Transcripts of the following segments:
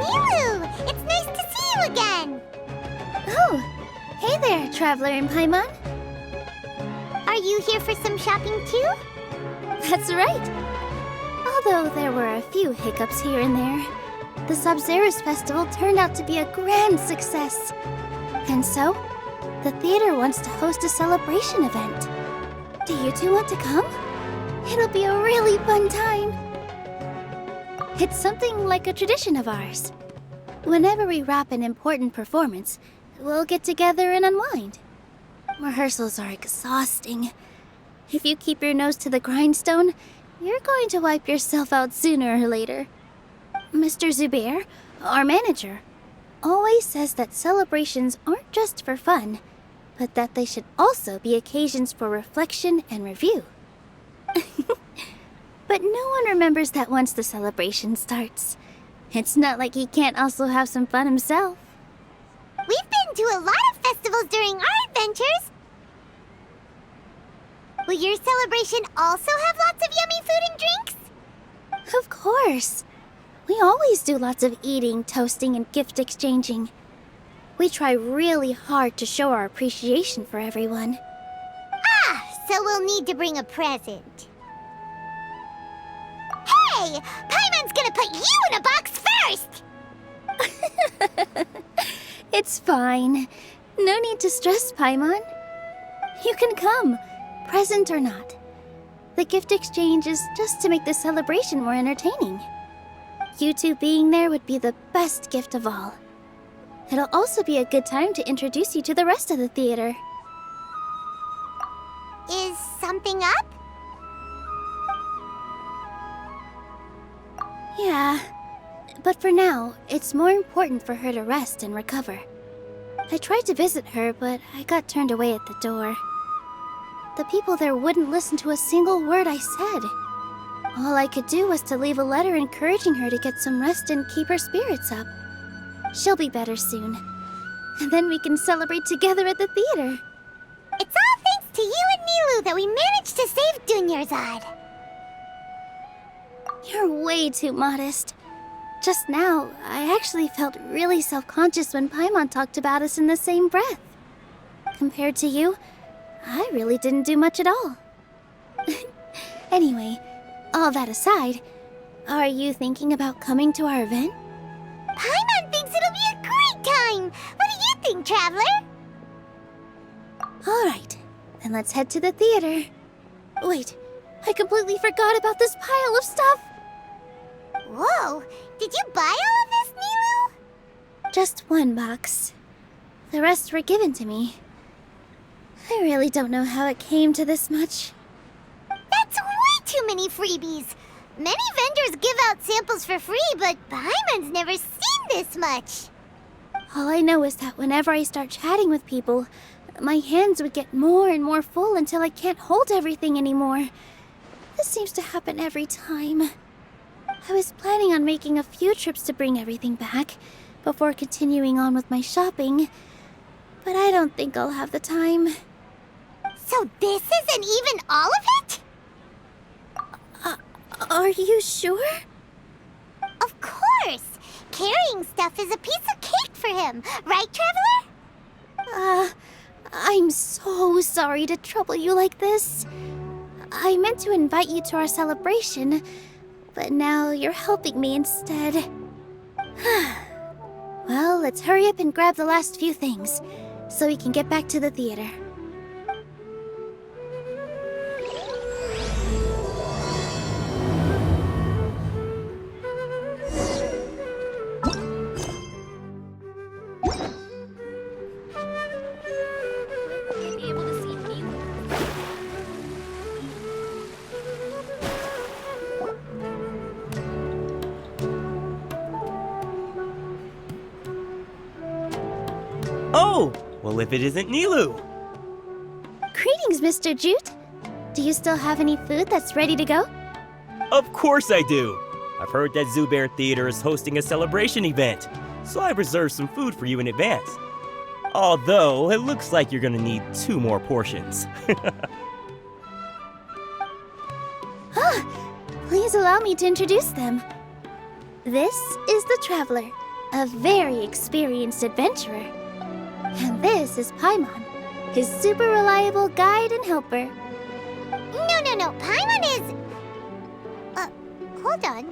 Nilu! It's nice to see you again! Oh, hey there, Traveler in Paimon. Are you here for some shopping too? That's right. Although there were a few hiccups here and there, the Sabzeruz Festival turned out to be a grand success. And so, the theater wants to host a celebration event. Do you two want to come? It'll be a really fun time. It's something like a tradition of ours. Whenever we wrap an important performance, we'll get together and unwind. Rehearsals are exhausting. If you keep your nose to the grindstone, you're going to wipe yourself out sooner or later. Mr. Zubair, our manager, always says that celebrations aren't just for fun, but that they should also be occasions for reflection and review. But no one remembers that once the celebration starts. It's not like he can't also have some fun himself. We've been to a lot of festivals during our adventures. Will your celebration also have lots of yummy food and drinks? Of course. We always do lots of eating, toasting, and gift exchanging. We try really hard to show our appreciation for everyone. Ah, so we'll need to bring a present. Hey! Paimon's gonna put you in a box first! It's fine. No need to stress, Paimon. You can come, present or not. The gift exchange is just to make the celebration more entertaining. You two being there would be the best gift of all. It'll also be a good time to introduce you to the rest of the theater. Is something up? Yeah, but for now, it's more important for her to rest and recover. I tried to visit her, but I got turned away at the door. The people there wouldn't listen to a single word I said. All I could do was to leave a letter encouraging her to get some rest and keep her spirits up. She'll be better soon. And then we can celebrate together at the theater. It's all thanks to you and Nilu that we managed to save Dunyarzad. You're way too modest. Just now, I actually felt really self-conscious when Paimon talked about us in the same breath. Compared to you, I really didn't do much at all. Anyway, all that aside, are you thinking about coming to our event? Paimon thinks it'll be a great time! What do you think, Traveler? Alright, then let's head to the theater. Wait, I completely forgot about this pile of stuff! Whoa! Did you buy all of this, Nilu? Just one box. The rest were given to me. I really don't know how it came to this much. That's way too many freebies! Many vendors give out samples for free, but Paimon's never seen this much. All I know is that whenever I start chatting with people, my hands would get more and more full until I can't hold everything anymore. This seems to happen every time. I was planning on making a few trips to bring everything back before continuing on with my shopping, but I don't think I'll have the time. So this isn't even all of it? Are you sure? Of course! Carrying stuff is a piece of cake for him, right, Traveler? I'm so sorry to trouble you like this. I meant to invite you to our celebration, but now you're helping me instead. Well, let's hurry up and grab the last few things, so we can get back to the theater. Oh! Well, if it isn't Nilu! Greetings, Mr. Jute. Do you still have any food that's ready to go? Of course I do! I've heard that Zubair Theater is hosting a celebration event, so I've reserved some food for you in advance. Although, it looks like you're gonna need 2 more portions. Please allow me to introduce them. This is the Traveler, a very experienced adventurer. And this is Paimon, his super reliable guide and helper. No. Paimon is... hold on.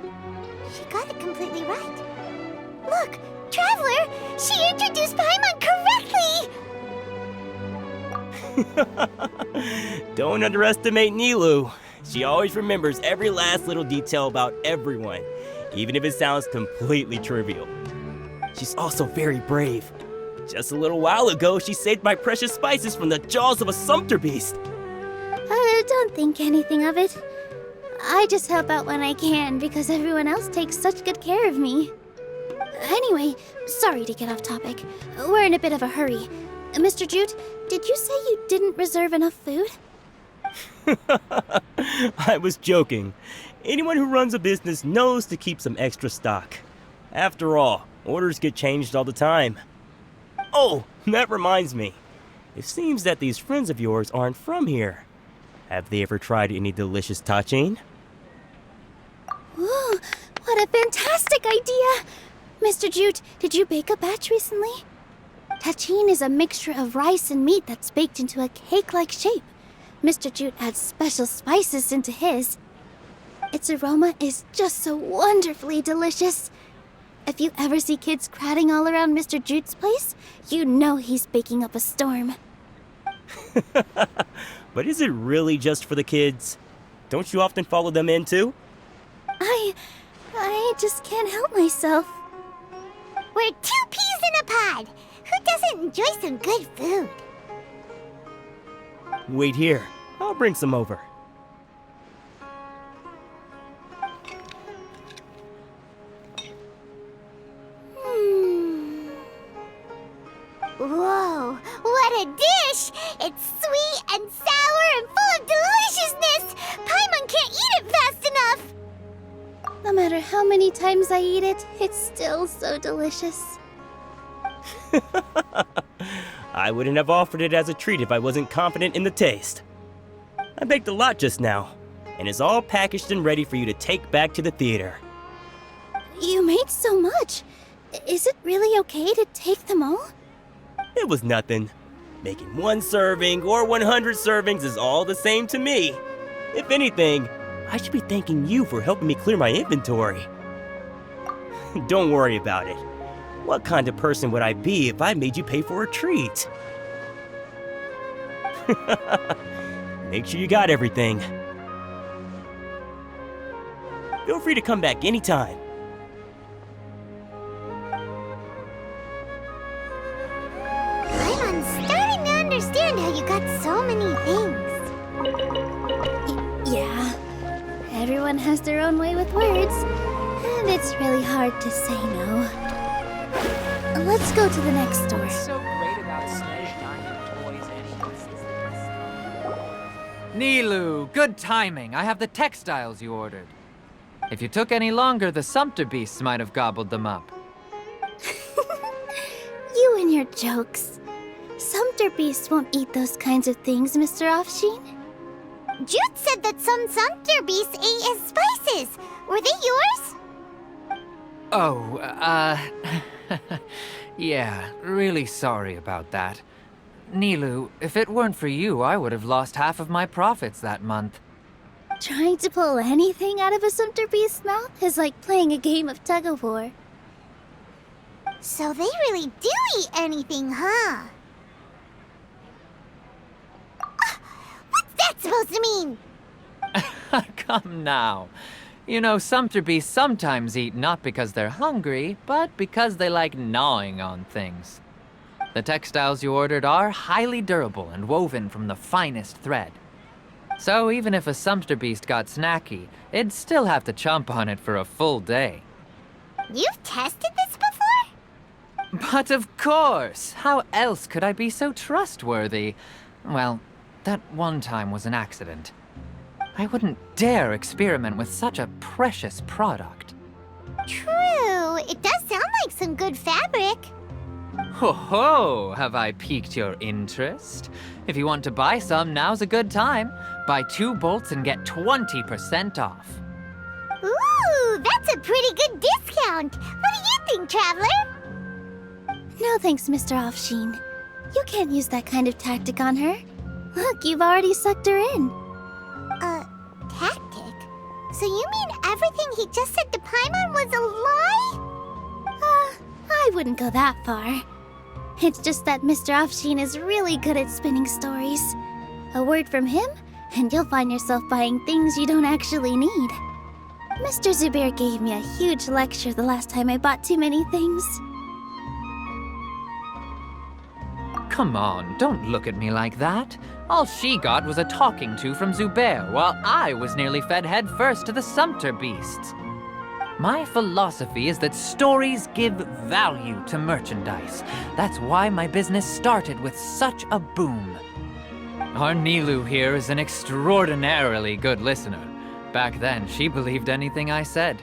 She got it completely right. Look, Traveler! She introduced Paimon correctly! Don't underestimate Nilu. She always remembers every last little detail about everyone, even if it sounds completely trivial. She's also very brave. Just a little while ago, she saved my precious spices from the jaws of a sumpter beast. Don't think anything of it. I just help out when I can because everyone else takes such good care of me. Anyway, sorry to get off topic. We're in a bit of a hurry. Mr. Jute, did you say you didn't reserve enough food? I was joking. Anyone who runs a business knows to keep some extra stock. After all, orders get changed all the time. Oh, that reminds me. It seems that these friends of yours aren't from here. Have they ever tried any delicious tachin? Ooh, what a fantastic idea! Mr. Jute, did you bake a batch recently? Tachin is a mixture of rice and meat that's baked into a cake-like shape. Mr. Jute adds special spices into his. Its aroma is just so wonderfully delicious. If you ever see kids crowding all around Mr. Jute's place, you know he's baking up a storm. But is it really just for the kids? Don't you often follow them in too? I just can't help myself. We're 2 peas in a pod! Who doesn't enjoy some good food? Wait here. I'll bring some over. Whoa, what a dish! It's sweet and sour and full of deliciousness! Paimon can't eat it fast enough! No matter how many times I eat it, it's still so delicious. I wouldn't have offered it as a treat if I wasn't confident in the taste. I baked a lot just now, and it's all packaged and ready for you to take back to the theater. You made so much. Is it really okay to take them all? It was nothing. Making 1 serving or 100 servings is all the same to me. If anything, I should be thanking you for helping me clear my inventory. Don't worry about it. What kind of person would I be if I made you pay for a treat? Make sure you got everything. Feel free to come back anytime. Paimon's starting to understand how you got so many things. Yeah. Everyone has their own way with words, and it's really hard to say no. Let's go to the next store. What's so great about Sledge Diamond Toys anyway? Nilu, good timing. I have the textiles you ordered. If you took any longer, the sumpter beasts might have gobbled them up. You and your jokes. Sumpter beasts won't eat those kinds of things, Mr. Offsheen. Jute said that some sumpter beasts ate his spices. Were they yours? Oh, yeah, really sorry about that. Nilu, if it weren't for you, I would have lost half of my profits that month. Trying to pull anything out of a sumpter beast's mouth is like playing a game of tug-of-war. So they really do eat anything, huh? What's that supposed to mean? Come now. You know, sumpter beasts sometimes eat not because they're hungry, but because they like gnawing on things. The textiles you ordered are highly durable and woven from the finest thread. So even if a sumpter beast got snacky, it'd still have to chomp on it for a full day. You've tested this before? But of course! How else could I be so trustworthy? Well, that one time was an accident. I wouldn't dare experiment with such a precious product. True. It does sound like some good fabric. Ho ho! Have I piqued your interest? If you want to buy some, now's a good time. Buy 2 bolts and get 20% off. Ooh, that's a pretty good discount. What do you think, Traveler? No thanks, Mr. Offsheen. You can't use that kind of tactic on her. Look, you've already sucked her in. Tactic? So you mean everything he just said to Paimon was a lie? I wouldn't go that far. It's just that Mr. Offsheen is really good at spinning stories. A word from him, and you'll find yourself buying things you don't actually need. Mr. Zubair gave me a huge lecture the last time I bought too many things. Come on, don't look at me like that. All she got was a talking to from Zubair, while I was nearly fed headfirst to the sumpter beasts. My philosophy is that stories give value to merchandise. That's why my business started with such a boom. Our Nilu here is an extraordinarily good listener. Back then, she believed anything I said.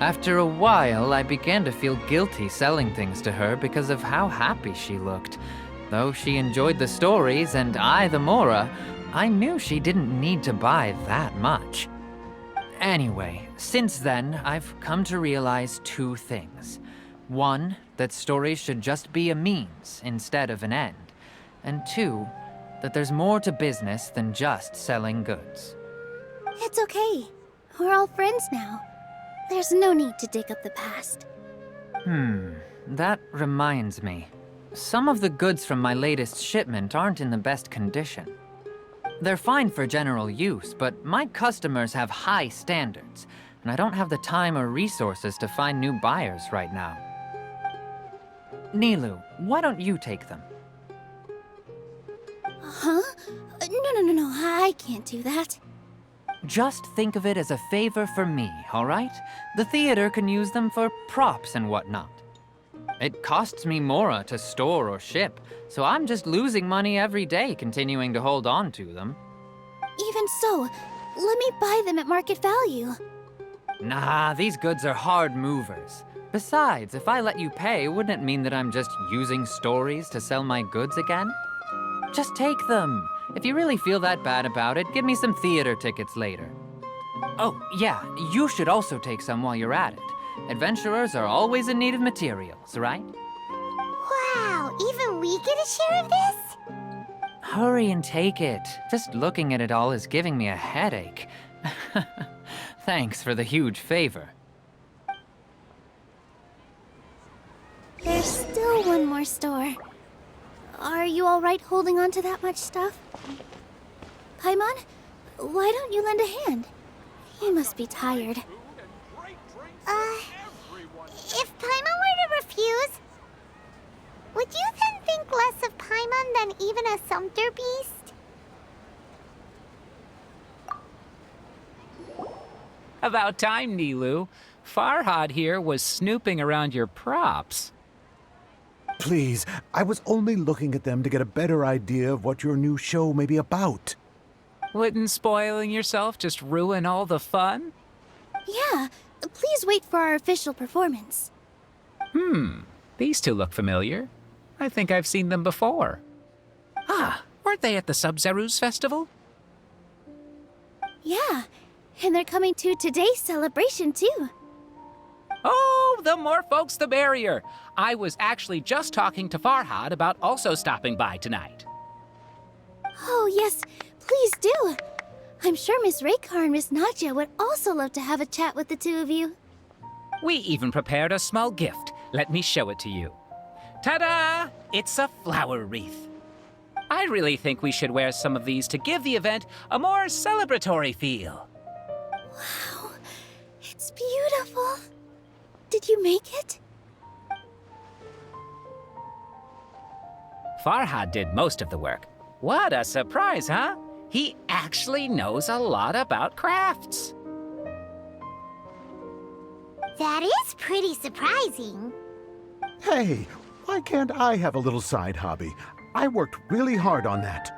After a while, I began to feel guilty selling things to her because of how happy she looked. Though she enjoyed the stories and I the Mora, I knew she didn't need to buy that much. Anyway, since then, I've come to realize two things. One, that stories should just be a means instead of an end. And two, that there's more to business than just selling goods. It's okay. We're all friends now. There's no need to dig up the past. That reminds me. Some of the goods from my latest shipment aren't in the best condition. They're fine for general use, but my customers have high standards, and I don't have the time or resources to find new buyers right now. Nilu, why don't you take them? Huh? No, I can't do that. Just think of it as a favor for me, all right? The theater can use them for props and whatnot. It costs me Mora to store or ship, so I'm just losing money every day continuing to hold on to them. Even so, let me buy them at market value. Nah, these goods are hard movers. Besides, if I let you pay, wouldn't it mean that I'm just using stories to sell my goods again? Just take them. If you really feel that bad about it, give me some theater tickets later. Oh, yeah, you should also take some while you're at it. Adventurers are always in need of materials, right? Wow, even we get a share of this? Hurry and take it. Just looking at it all is giving me a headache. Thanks for the huge favor. There's still one more store. Are you all right holding on to that much stuff? Paimon, why don't you lend a hand? You must be tired. If Paimon were to refuse, would you then think less of Paimon than even a sumpter beast? About time, Nilu. Farhad here was snooping around your props. Please, I was only looking at them to get a better idea of what your new show may be about. Wouldn't spoiling yourself just ruin all the fun? Yeah, please wait for our official performance. These two look familiar. I think I've seen them before. Ah, weren't they at the Sub-Zerus festival? Yeah, and they're coming to today's celebration too. Oh, the more folks the merrier. I was actually just talking to Farhad about also stopping by tonight. Oh yes, please do. I'm sure Miss Raykar and Miss Nadja would also love to have a chat with the two of you. We even prepared a small gift. Let me show it to you. Ta-da! It's a flower wreath. I really think we should wear some of these to give the event a more celebratory feel. Wow, it's beautiful. Did you make it? Farhad did most of the work. What a surprise, huh? He actually knows a lot about crafts. That is pretty surprising. Hey, why can't I have a little side hobby? I worked really hard on that.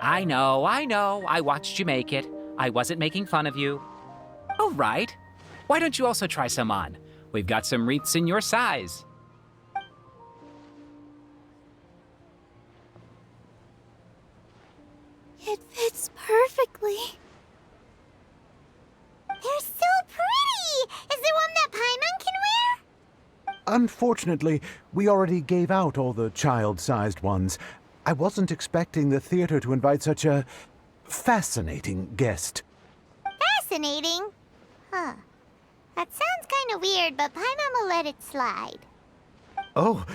I know. I watched you make it. I wasn't making fun of you. Oh, right. Why don't you also try some on? We've got some wreaths in your size. It fits perfectly. They're so pretty! Is there one that Paimon can wear? Unfortunately, we already gave out all the child-sized ones. I wasn't expecting the theater to invite such a fascinating guest. Fascinating? Huh. That sounds kind of weird, but Paimon will let it slide. Oh,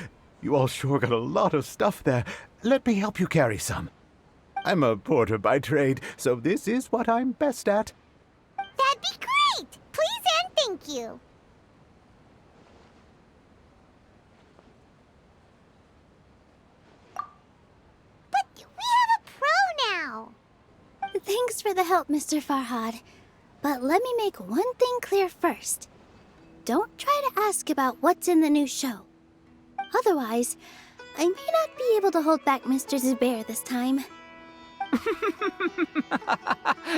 you all sure got a lot of stuff there. Let me help you carry some. I'm a porter by trade, so this is what I'm best at. That'd be great! Please and thank you. But we have a pro now. Thanks for the help, Mr. Farhad. But let me make one thing clear first. Don't try to ask about what's in the new show. Otherwise, I may not be able to hold back Mr. Zubair this time.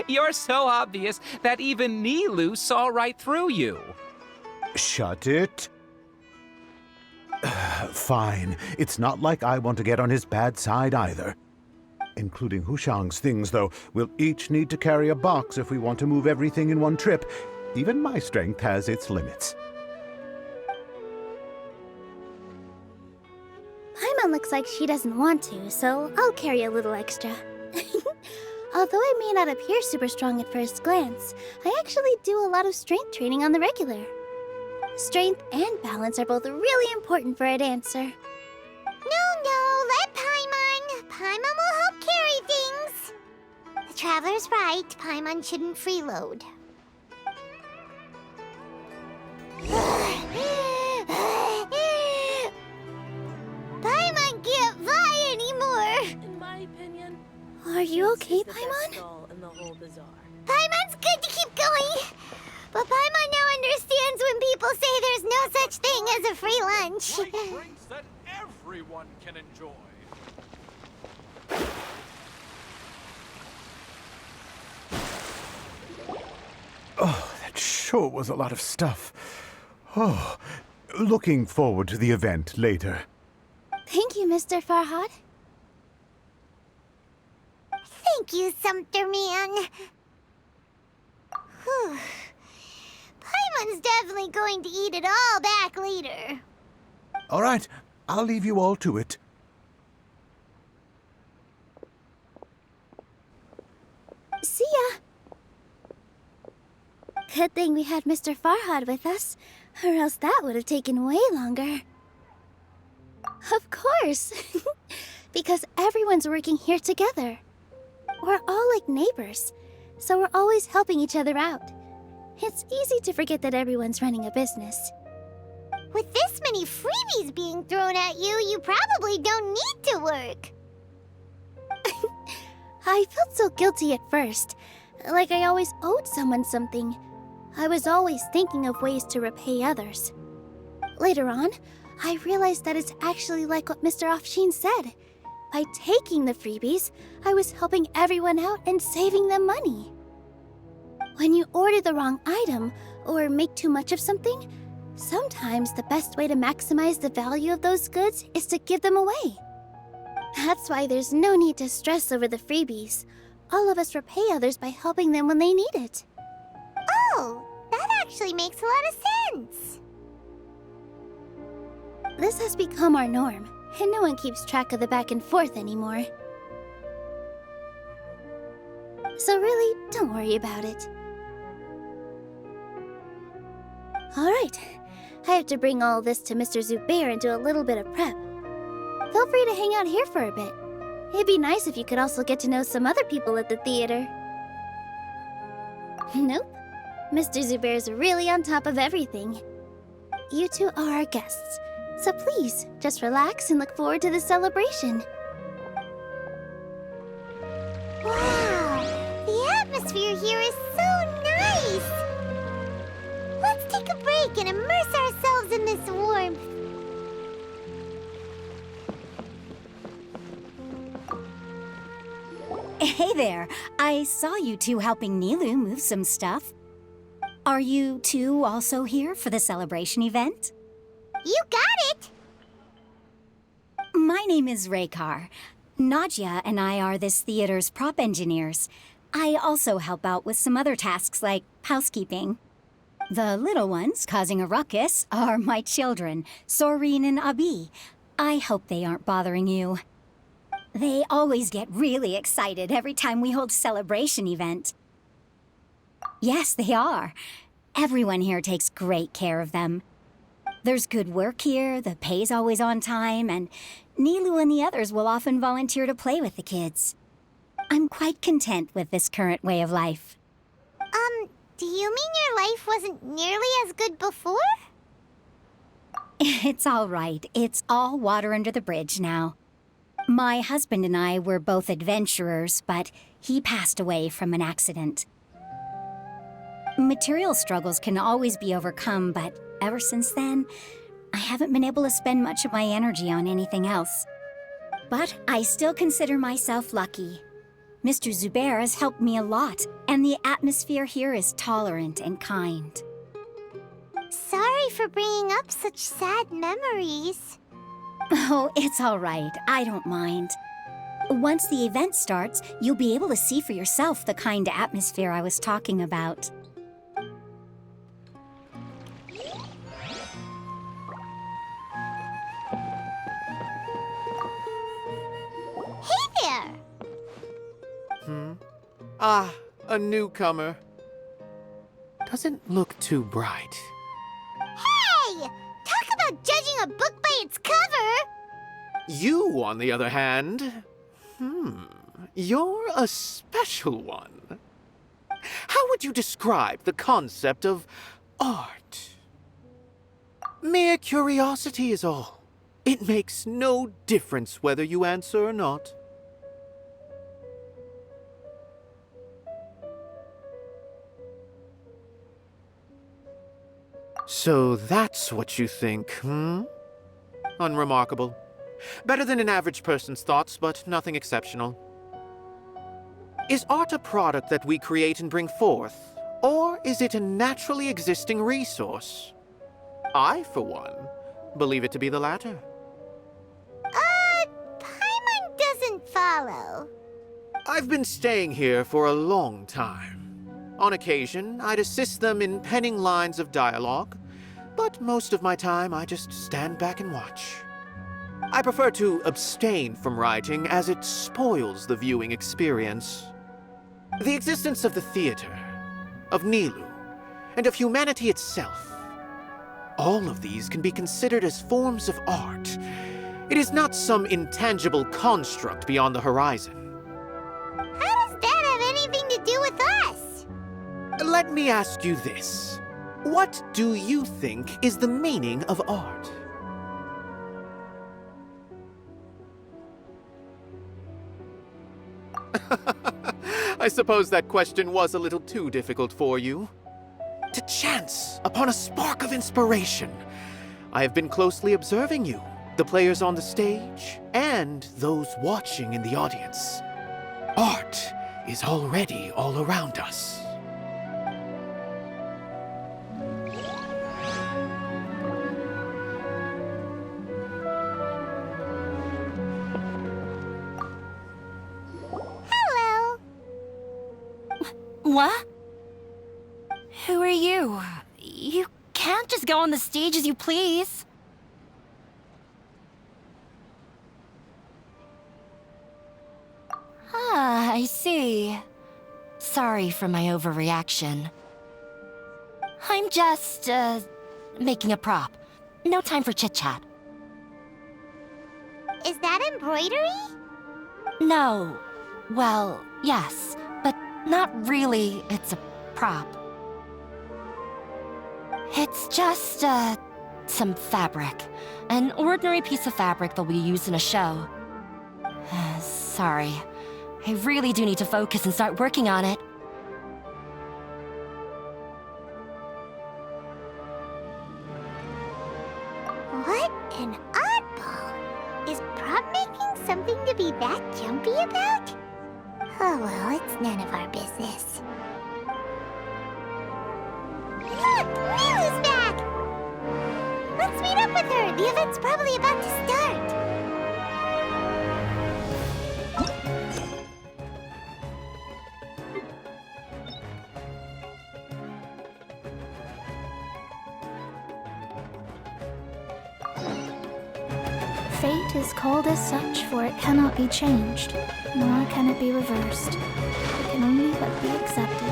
You're so obvious that even Nilu saw right through you. Shut it. Fine. It's not like I want to get on his bad side either. Including Hushang's things, though. We'll each need to carry a box if we want to move everything in one trip. Even my strength has its limits. Paimon looks like she doesn't want to, so I'll carry a little extra. Although I may not appear super strong at first glance, I actually do a lot of strength training on the regular. Strength and balance are both really important for a dancer. No, let Paimon. Paimon will help carry things. The Traveler's right. Paimon shouldn't freeload. Paimon can't fly anymore. In my opinion, Are you okay, this is the best Paimon? stall in the whole bazaar. Paimon's good to keep going. But Paimon now understands when people say there's no such thing as a free lunch. Light drinks that everyone can enjoy. Oh, that sure was a lot of stuff. Oh, looking forward to the event later. Thank you, Mr. Farhad. Thank you, Sumpter Man. Whew. Paimon's definitely going to eat it all back later. All right, I'll leave you all to it. See ya. Good thing we had Mr. Farhad with us, or else that would have taken way longer. Of course. Because everyone's working here together. We're all like neighbors, so we're always helping each other out. It's easy to forget that everyone's running a business. With this many freebies being thrown at you, you probably don't need to work. I felt so guilty at first, like I always owed someone something. I was always thinking of ways to repay others. Later on, I realized that it's actually like what Mr. Afshin said. By taking the freebies, I was helping everyone out and saving them money. When you order the wrong item or make too much of something, sometimes the best way to maximize the value of those goods is to give them away. That's why there's no need to stress over the freebies. All of us repay others by helping them when they need it. Oh, that actually makes a lot of sense. This has become our norm, and no one keeps track of the back and forth anymore. So really, don't worry about it. Alright, I have to bring all this to Mr. Zubair and do a little bit of prep. Feel free to hang out here for a bit. It'd be nice if you could also get to know some other people at the theater. Nope. Mr. Zubair's really on top of everything. You two are our guests, so please, just relax and look forward to the celebration. Wow, the atmosphere here is so nice. Let's take a break and immerse ourselves in this warmth. Hey there. I saw you two helping Nilu move some stuff. Are you two also here for the celebration event? You got it. My name is Raykar. Nadia and I are this theater's prop engineers. I also help out with some other tasks like housekeeping. The little ones causing a ruckus are my children, Soreen and Abi. I hope they aren't bothering you. They always get really excited every time we hold a celebration event. Yes, they are. Everyone here takes great care of them. There's good work here, the pay's always on time, and Nilu and the others will often volunteer to play with the kids. I'm quite content with this current way of life. Do you mean your life wasn't nearly as good before? It's all right. It's all water under the bridge now. My husband and I were both adventurers, but he passed away from an accident. Material struggles can always be overcome, but ever since then, I haven't been able to spend much of my energy on anything else. But I still consider myself lucky. Mr. Zubair has helped me a lot, and the atmosphere here is tolerant and kind. Sorry for bringing up such sad memories. Oh, it's all right. I don't mind. Once the event starts, you'll be able to see for yourself the kind of atmosphere I was talking about. Hey there! Ah, a newcomer. Doesn't look too bright. Hey! Talk about judging a book by its cover! You, on the other hand, you're a special one. How would you describe the concept of art? Mere curiosity is all. It makes no difference whether you answer or not. So that's what you think, Unremarkable. Better than an average person's thoughts, but nothing exceptional. Is art a product that we create and bring forth, or is it a naturally existing resource? I, for one, believe it to be the latter. Paimon doesn't follow. I've been staying here for a long time. On occasion, I'd assist them in penning lines of dialogue, but most of my time I just stand back and watch. I prefer to abstain from writing as it spoils the viewing experience. The existence of the theater, of Nilu, and of humanity itself, all of these can be considered as forms of art. It is not some intangible construct beyond the horizon. How does that have anything to do with us? Let me ask you this. What do you think is the meaning of art? I suppose that question was a little too difficult for you. To chance upon a spark of inspiration, I have been closely observing you, the players on the stage, and those watching in the audience. Art is already all around us. Hello. What? Who are you? You can't just go on the stage as you please. Ah, I see. Sorry for my overreaction. I'm just, making a prop. No time for chit-chat. Is that embroidery? No. Well, yes, but not really. It's a prop. It's just, some fabric. An ordinary piece of fabric that we use in a show. Sorry. I really do need to focus and start working on it. What an oddball! Is prop making something to be that jumpy about? Oh well, it's none of our business. Look! Milu's back! Let's meet up with her! The event's probably about to start! fate is called as such, for it cannot be changed, nor can it be reversed. It can only but be accepted.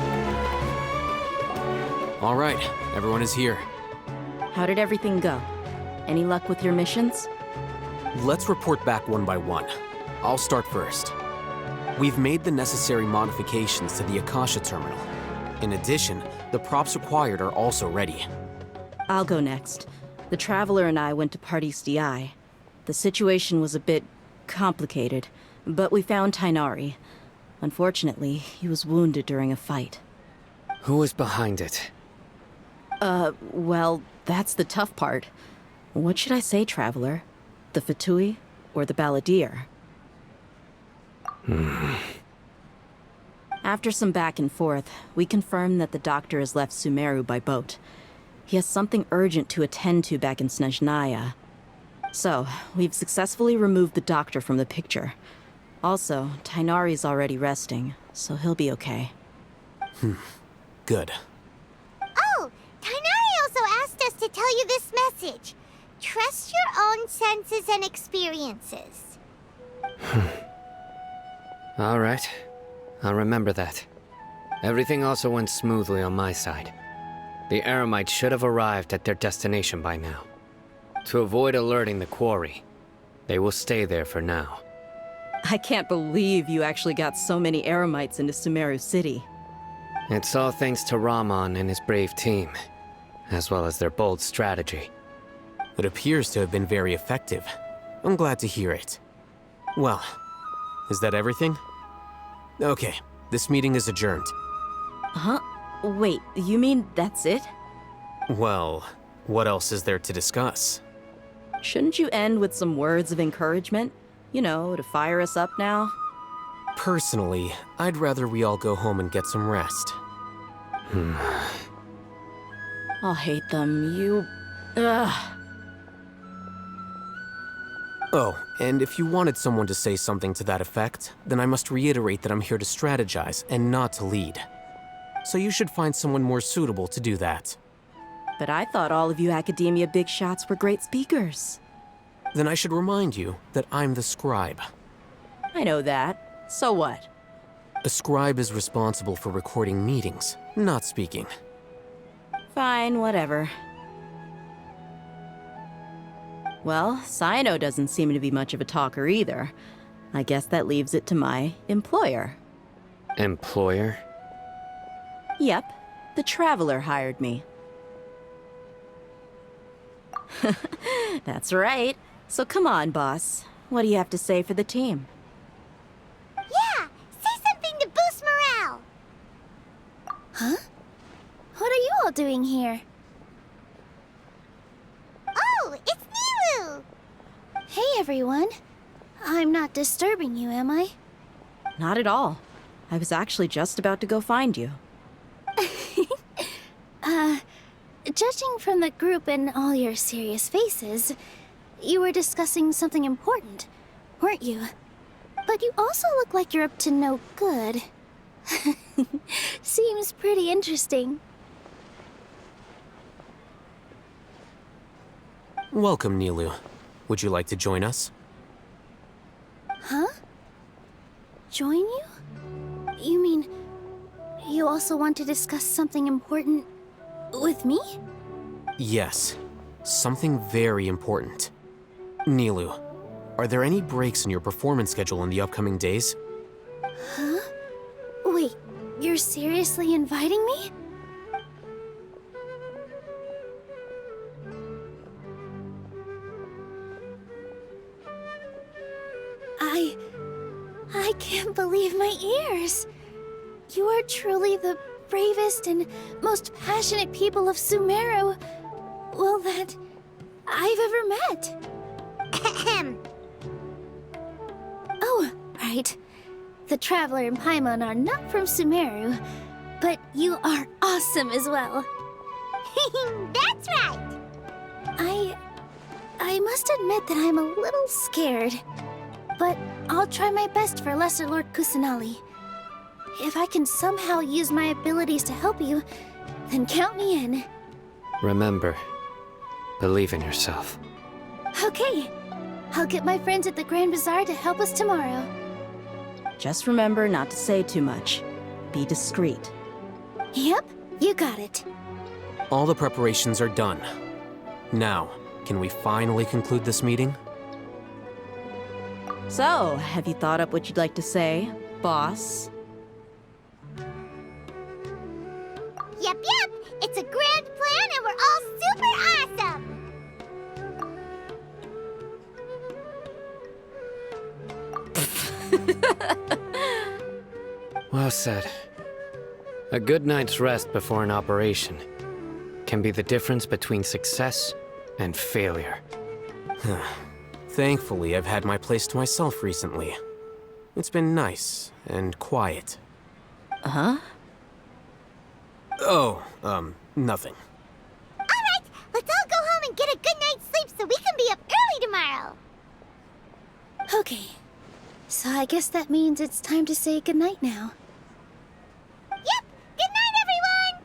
All right, everyone is here. How did everything go? Any luck with your missions? Let's report back one by one. I'll start first. We've made the necessary modifications to the Akasha terminal. In addition, the props required are also ready. I'll go next. The Traveler and I went to Party's DI. The situation was a bit complicated, but we found Tainari. Unfortunately, he was wounded during a fight. Who was behind it? Well, that's the tough part. What should I say, Traveler? The Fatui or the Balladeer? After some back and forth, we confirmed that the doctor has left Sumeru by boat. He has something urgent to attend to back in Snezhnaya. So, we've successfully removed the doctor from the picture. Also, Tainari's already resting, so he'll be okay. Good. Oh, Tainari also asked us to tell you this message. Trust your own senses and experiences. All right. I'll remember that. Everything also went smoothly on my side. The Eremites should have arrived at their destination by now. To avoid alerting the quarry, they will stay there for now. I can't believe you actually got so many Eremites into Sumeru City. It's all thanks to Rahman and his brave team, as well as their bold strategy. It appears to have been very effective. I'm glad to hear it. Well, is that everything? Okay, this meeting is adjourned. Huh? Wait, you mean that's it? Well, what else is there to discuss? Shouldn't you end with some words of encouragement? You know, to fire us up now? Personally, I'd rather we all go home and get some rest. I'll hate them, you... Ugh. Oh, and if you wanted someone to say something to that effect, then I must reiterate that I'm here to strategize and not to lead. So you should find someone more suitable to do that. But I thought all of you academia big shots were great speakers. Then I should remind you that I'm the scribe. I know that. So what? A scribe is responsible for recording meetings, not speaking. Fine, whatever. Well, Cyno doesn't seem to be much of a talker either. I guess that leaves it to my employer. Employer? Yep, the Traveler hired me. That's right. So come on, boss. What do you have to say for the team? Yeah, say something to boost morale. Huh? What are you all doing here? Oh, it's Nilu! Hey, everyone. I'm not disturbing you, am I? Not at all. I was actually just about to go find you. Judging from the group and all your serious faces, you were discussing something important, weren't you? But you also look like you're up to no good. Seems pretty interesting. Welcome, Nilu. Would you like to join us? Huh? Join you? You mean you also want to discuss something important with me? Yes. Something very important. Nilu, are there any breaks in your performance schedule in the upcoming days? Huh? Wait, you're seriously inviting me? I can't believe my ears. You are truly the bravest and most passionate people of Sumeru, well, that I've ever met. Ahem. Oh, right. The Traveler and Paimon are not from Sumeru, but you are awesome as well. That's right. I must admit that I'm a little scared, but I'll try my best for Lesser Lord Kusanali. If I can somehow use my abilities to help you, then count me in. Remember, believe in yourself. Okay, I'll get my friends at the Grand Bazaar to help us tomorrow. Just remember not to say too much. Be discreet. Yep, you got it. All the preparations are done. Now, can we finally conclude this meeting? So, have you thought up what you'd like to say, boss? Yep, yep! It's a grand plan and we're all super awesome! Well said. A good night's rest before an operation can be the difference between success and failure. Thankfully, I've had my place to myself recently. It's been nice and quiet. Huh? Oh, nothing. Alright, let's all go home and get a good night's sleep so we can be up early tomorrow! Okay. So I guess that means it's time to say goodnight now. Yep! Good night, everyone!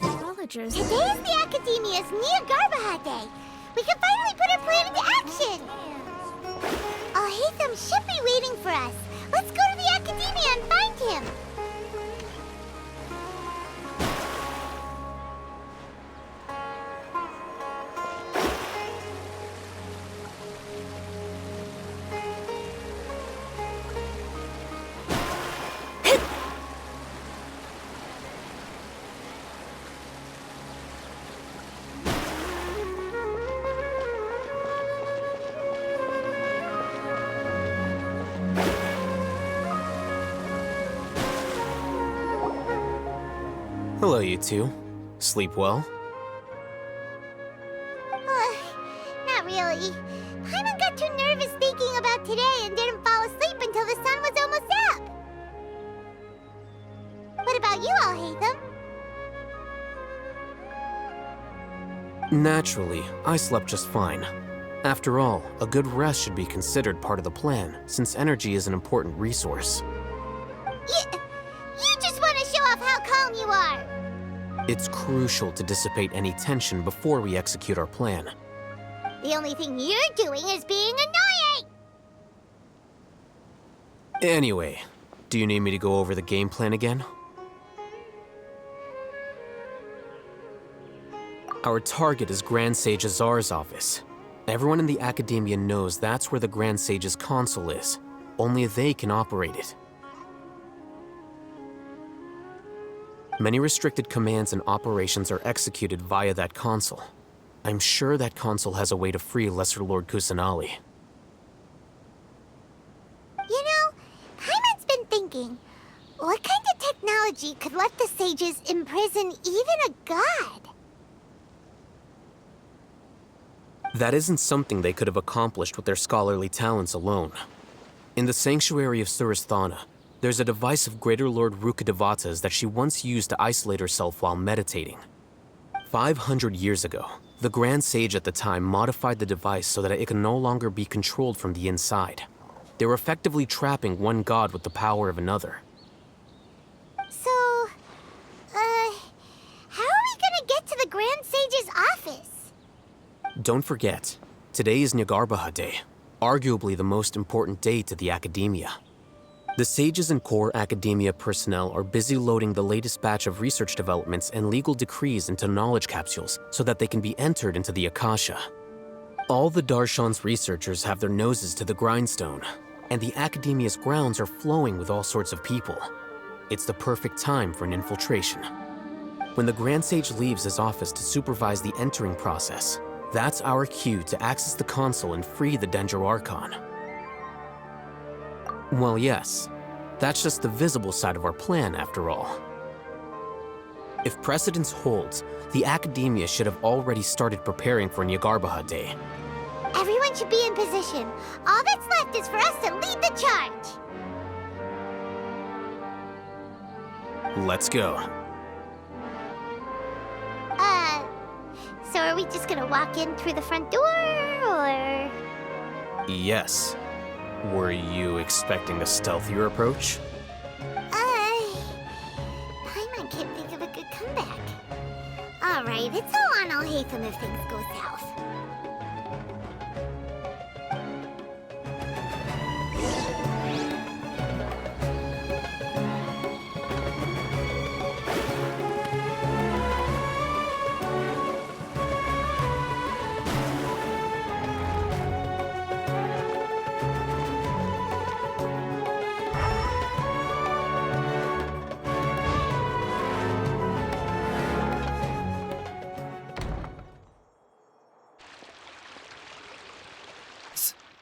Astrologers. Today is the Academia's Niagarbaha Day. We can finally put our plan into action. Hatham should be waiting for us. Let's go to the Academia and find him. Hello, you two. Sleep well? Not really. Paimon got too nervous thinking about today and didn't fall asleep until the sun was almost up. What about you all, Hatham? Naturally, I slept just fine. After all, a good rest should be considered part of the plan, since energy is an important resource. You just want to show off how calm you are. It's crucial to dissipate any tension before we execute our plan. The only thing you're doing is being annoying! Anyway, do you need me to go over the game plan again? Our target is Grand Sage Azar's office. Everyone in the Academia knows that's where the Grand Sage's console is. Only they can operate it. Many restricted commands and operations are executed via that console. I'm sure that console has a way to free Lesser Lord Kusanali. You know, Paimon's been thinking, what kind of technology could let the sages imprison even a god? That isn't something they could have accomplished with their scholarly talents alone. In the Sanctuary of Surasthana, there's a device of Greater Lord Rukkhadevata's that she once used to isolate herself while meditating. 500 years ago, the Grand Sage at the time modified the device so that it could no longer be controlled from the inside. They were effectively trapping one god with the power of another. So, how are we gonna get to the Grand Sage's office? Don't forget, today is Niagarbaha Day, arguably the most important day to the Academia. The sages and core Academia personnel are busy loading the latest batch of research developments and legal decrees into knowledge capsules so that they can be entered into the Akasha. All the Darshan's researchers have their noses to the grindstone, and the Academia's grounds are flowing with all sorts of people. It's the perfect time for an infiltration. When the Grand Sage leaves his office to supervise the entering process, that's our cue to access the console and free the Dendro Archon. Well, yes. That's just the visible side of our plan, after all. If precedence holds, the Academia should have already started preparing for Nyargarbaha Day. Everyone should be in position. All that's left is for us to lead the charge. Let's go. So are we just gonna walk in through the front door, or...? Yes. Were you expecting a stealthier approach? Paimon can't think of a good comeback. Alright, it's all on Alhaitham if things go south.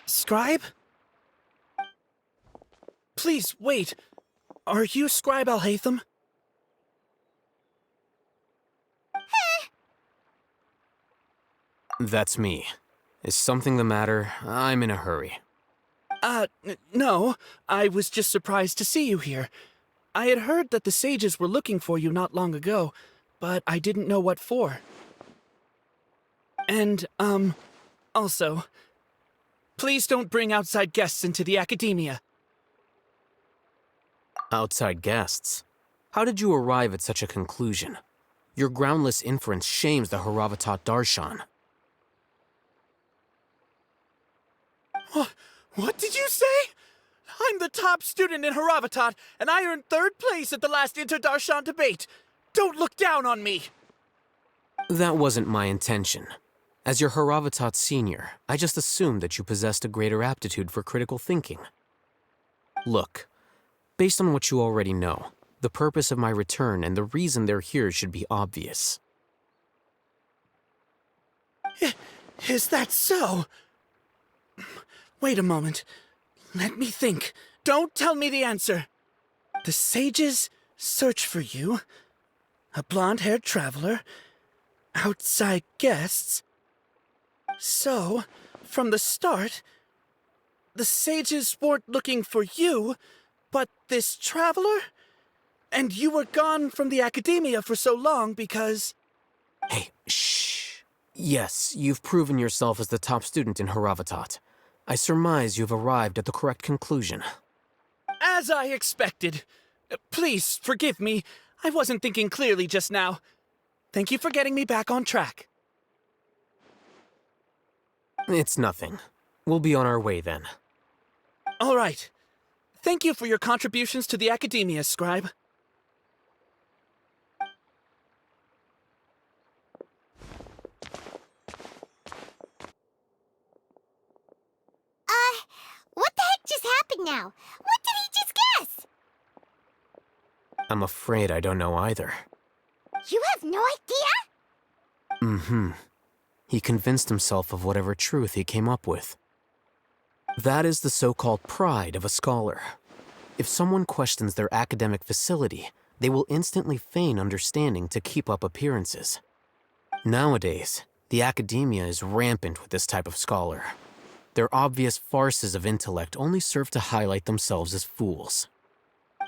Scribe? Please, wait. Are you Scribe Alhaitham? That's me. Is something the matter? I'm in a hurry. No. I was just surprised to see you here. I had heard that the sages were looking for you not long ago, but I didn't know what for. And, also, please don't bring outside guests into the Academia. Outside guests? How did you arrive at such a conclusion? Your groundless inference shames the Haravatat Darshan. What did you say? I'm the top student in Haravatat, and I earned 3rd place at the last Inter-Darshan debate. Don't look down on me! That wasn't my intention. As your Haravatat senior, I just assumed that you possessed a greater aptitude for critical thinking. Look, based on what you already know, the purpose of my return and the reason they're here should be obvious. Is that so? Wait a moment. Let me think. Don't tell me the answer. The sages search for you. A blonde-haired traveler. Outside guests. So, from the start, the sages weren't looking for you, but this traveler? And you were gone from the Academia for so long because... Hey, shh. Yes, you've proven yourself as the top student in Haravatat. I surmise you've arrived at the correct conclusion. As I expected. Please, forgive me. I wasn't thinking clearly just now. Thank you for getting me back on track. It's nothing. We'll be on our way then. All right. Thank you for your contributions to the Academia, Scribe. What the heck just happened now? What did he just guess? I'm afraid I don't know either. You have no idea? Mm-hmm. He convinced himself of whatever truth he came up with. That is the so-called pride of a scholar. If someone questions their academic facility, they will instantly feign understanding to keep up appearances. Nowadays, the Academia is rampant with this type of scholar. Their obvious farces of intellect only serve to highlight themselves as fools.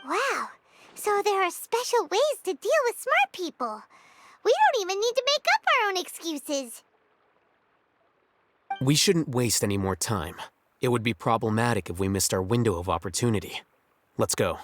Wow, so there are special ways to deal with smart people. We don't even need to make up our own excuses. We shouldn't waste any more time. It would be problematic if we missed our window of opportunity. Let's go.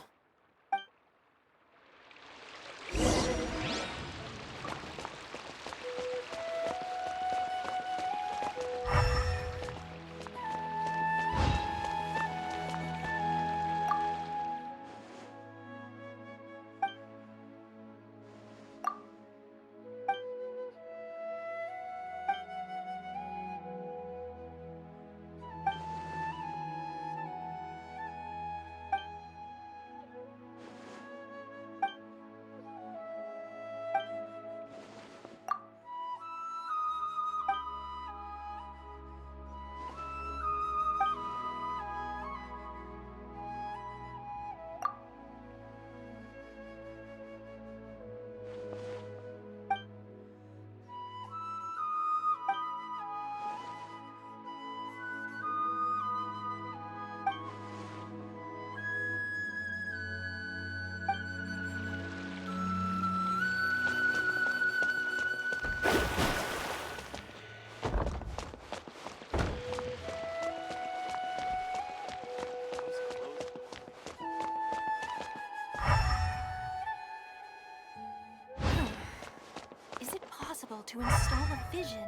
able to install a vision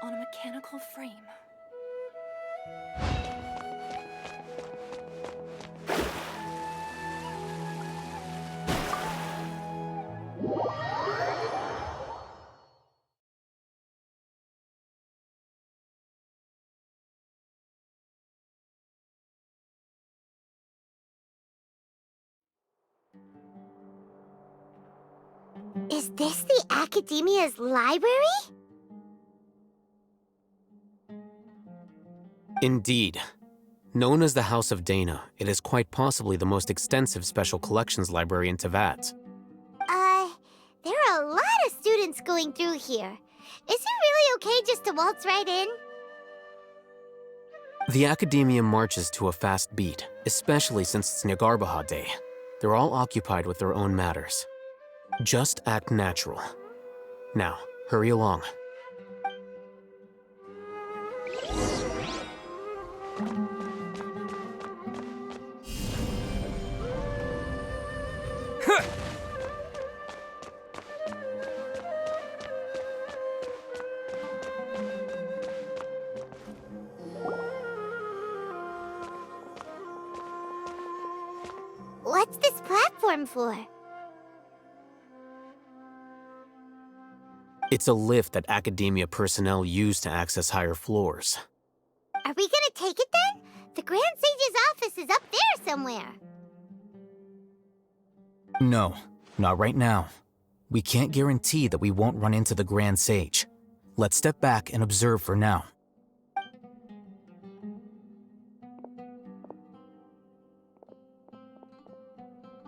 on a mechanical frame. Is this the Academia's library? Indeed. Known as the House of Dana, it is quite possibly the most extensive special collections library in Teyvat. There are a lot of students going through here. Is it really okay just to waltz right in? The Academia marches to a fast beat, especially since it's Nagarbaha Day. They're all occupied with their own matters. Just act natural. Now, hurry along. What's this platform for? It's a lift that Academia personnel use to access higher floors. Are we gonna take it then? The Grand Sage's office is up there somewhere. No, not right now. We can't guarantee that we won't run into the Grand Sage. Let's step back and observe for now.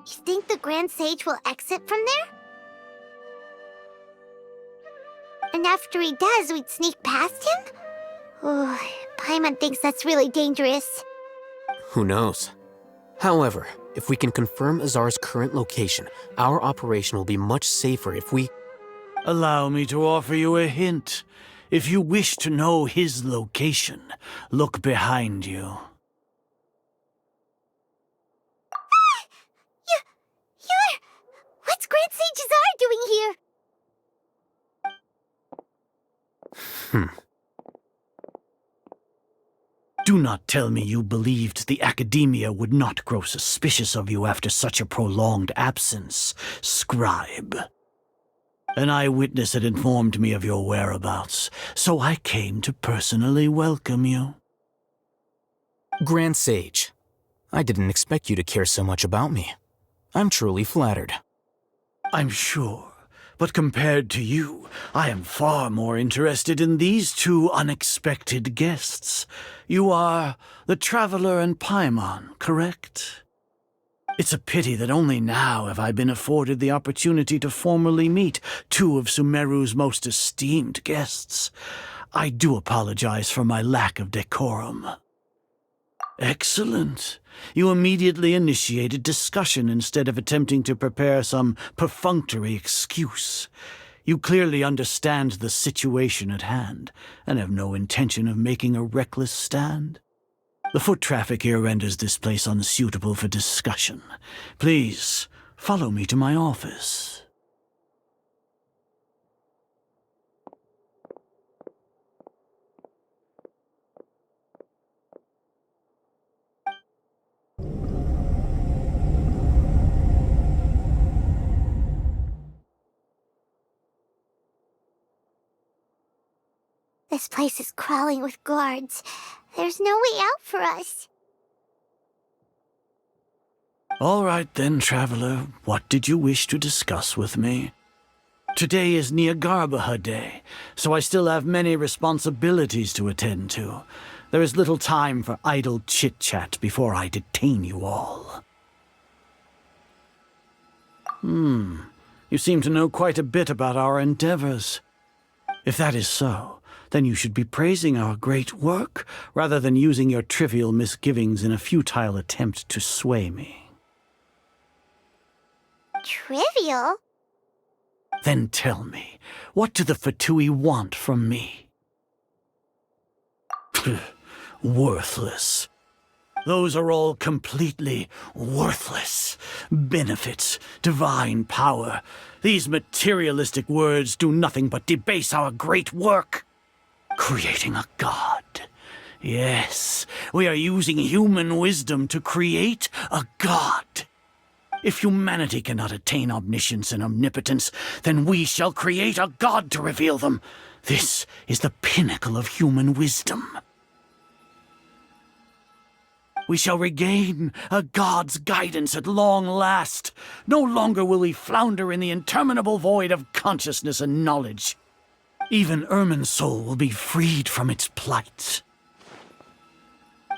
You think the Grand Sage will exit from there? And after he does, we'd sneak past him? Oh, Paimon thinks that's really dangerous. Who knows? However, if we can confirm Azar's current location, our operation will be much safer if we... Allow me to offer you a hint. If you wish to know his location, look behind you. What's Grand Sage Azar doing here? Do not tell me you believed the Academia would not grow suspicious of you after such a prolonged absence, scribe. An eyewitness had informed me of your whereabouts, so I came to personally welcome you. Grand Sage, I didn't expect you to care so much about me. I'm truly flattered. I'm sure, but compared to you, I am far more interested in these two unexpected guests. You are the Traveler and Paimon, correct? It's a pity that only now have I been afforded the opportunity to formally meet two of Sumeru's most esteemed guests. I do apologize for my lack of decorum. Excellent. You immediately initiated discussion instead of attempting to prepare some perfunctory excuse. You clearly understand the situation at hand, and have no intention of making a reckless stand. The foot traffic here renders this place unsuitable for discussion. Please, follow me to my office. This place is crawling with guards. There's no way out for us. All right then, Traveler. What did you wish to discuss with me? Today is Nagarbaha Day, so I still have many responsibilities to attend to. There is little time for idle chit-chat before I detain you all. You seem to know quite a bit about our endeavors. If that is so, then you should be praising our great work, rather than using your trivial misgivings in a futile attempt to sway me. Trivial? Then tell me, what do the Fatui want from me? Worthless. Those are all completely worthless. Benefits, divine power. These materialistic words do nothing but debase our great work. Creating a god. Yes, we are using human wisdom to create a god. If humanity cannot attain omniscience and omnipotence, then we shall create a god to reveal them. This is the pinnacle of human wisdom. We shall regain a god's guidance at long last. No longer will we flounder in the interminable void of consciousness and knowledge. Even Ermin's soul will be freed from its plight.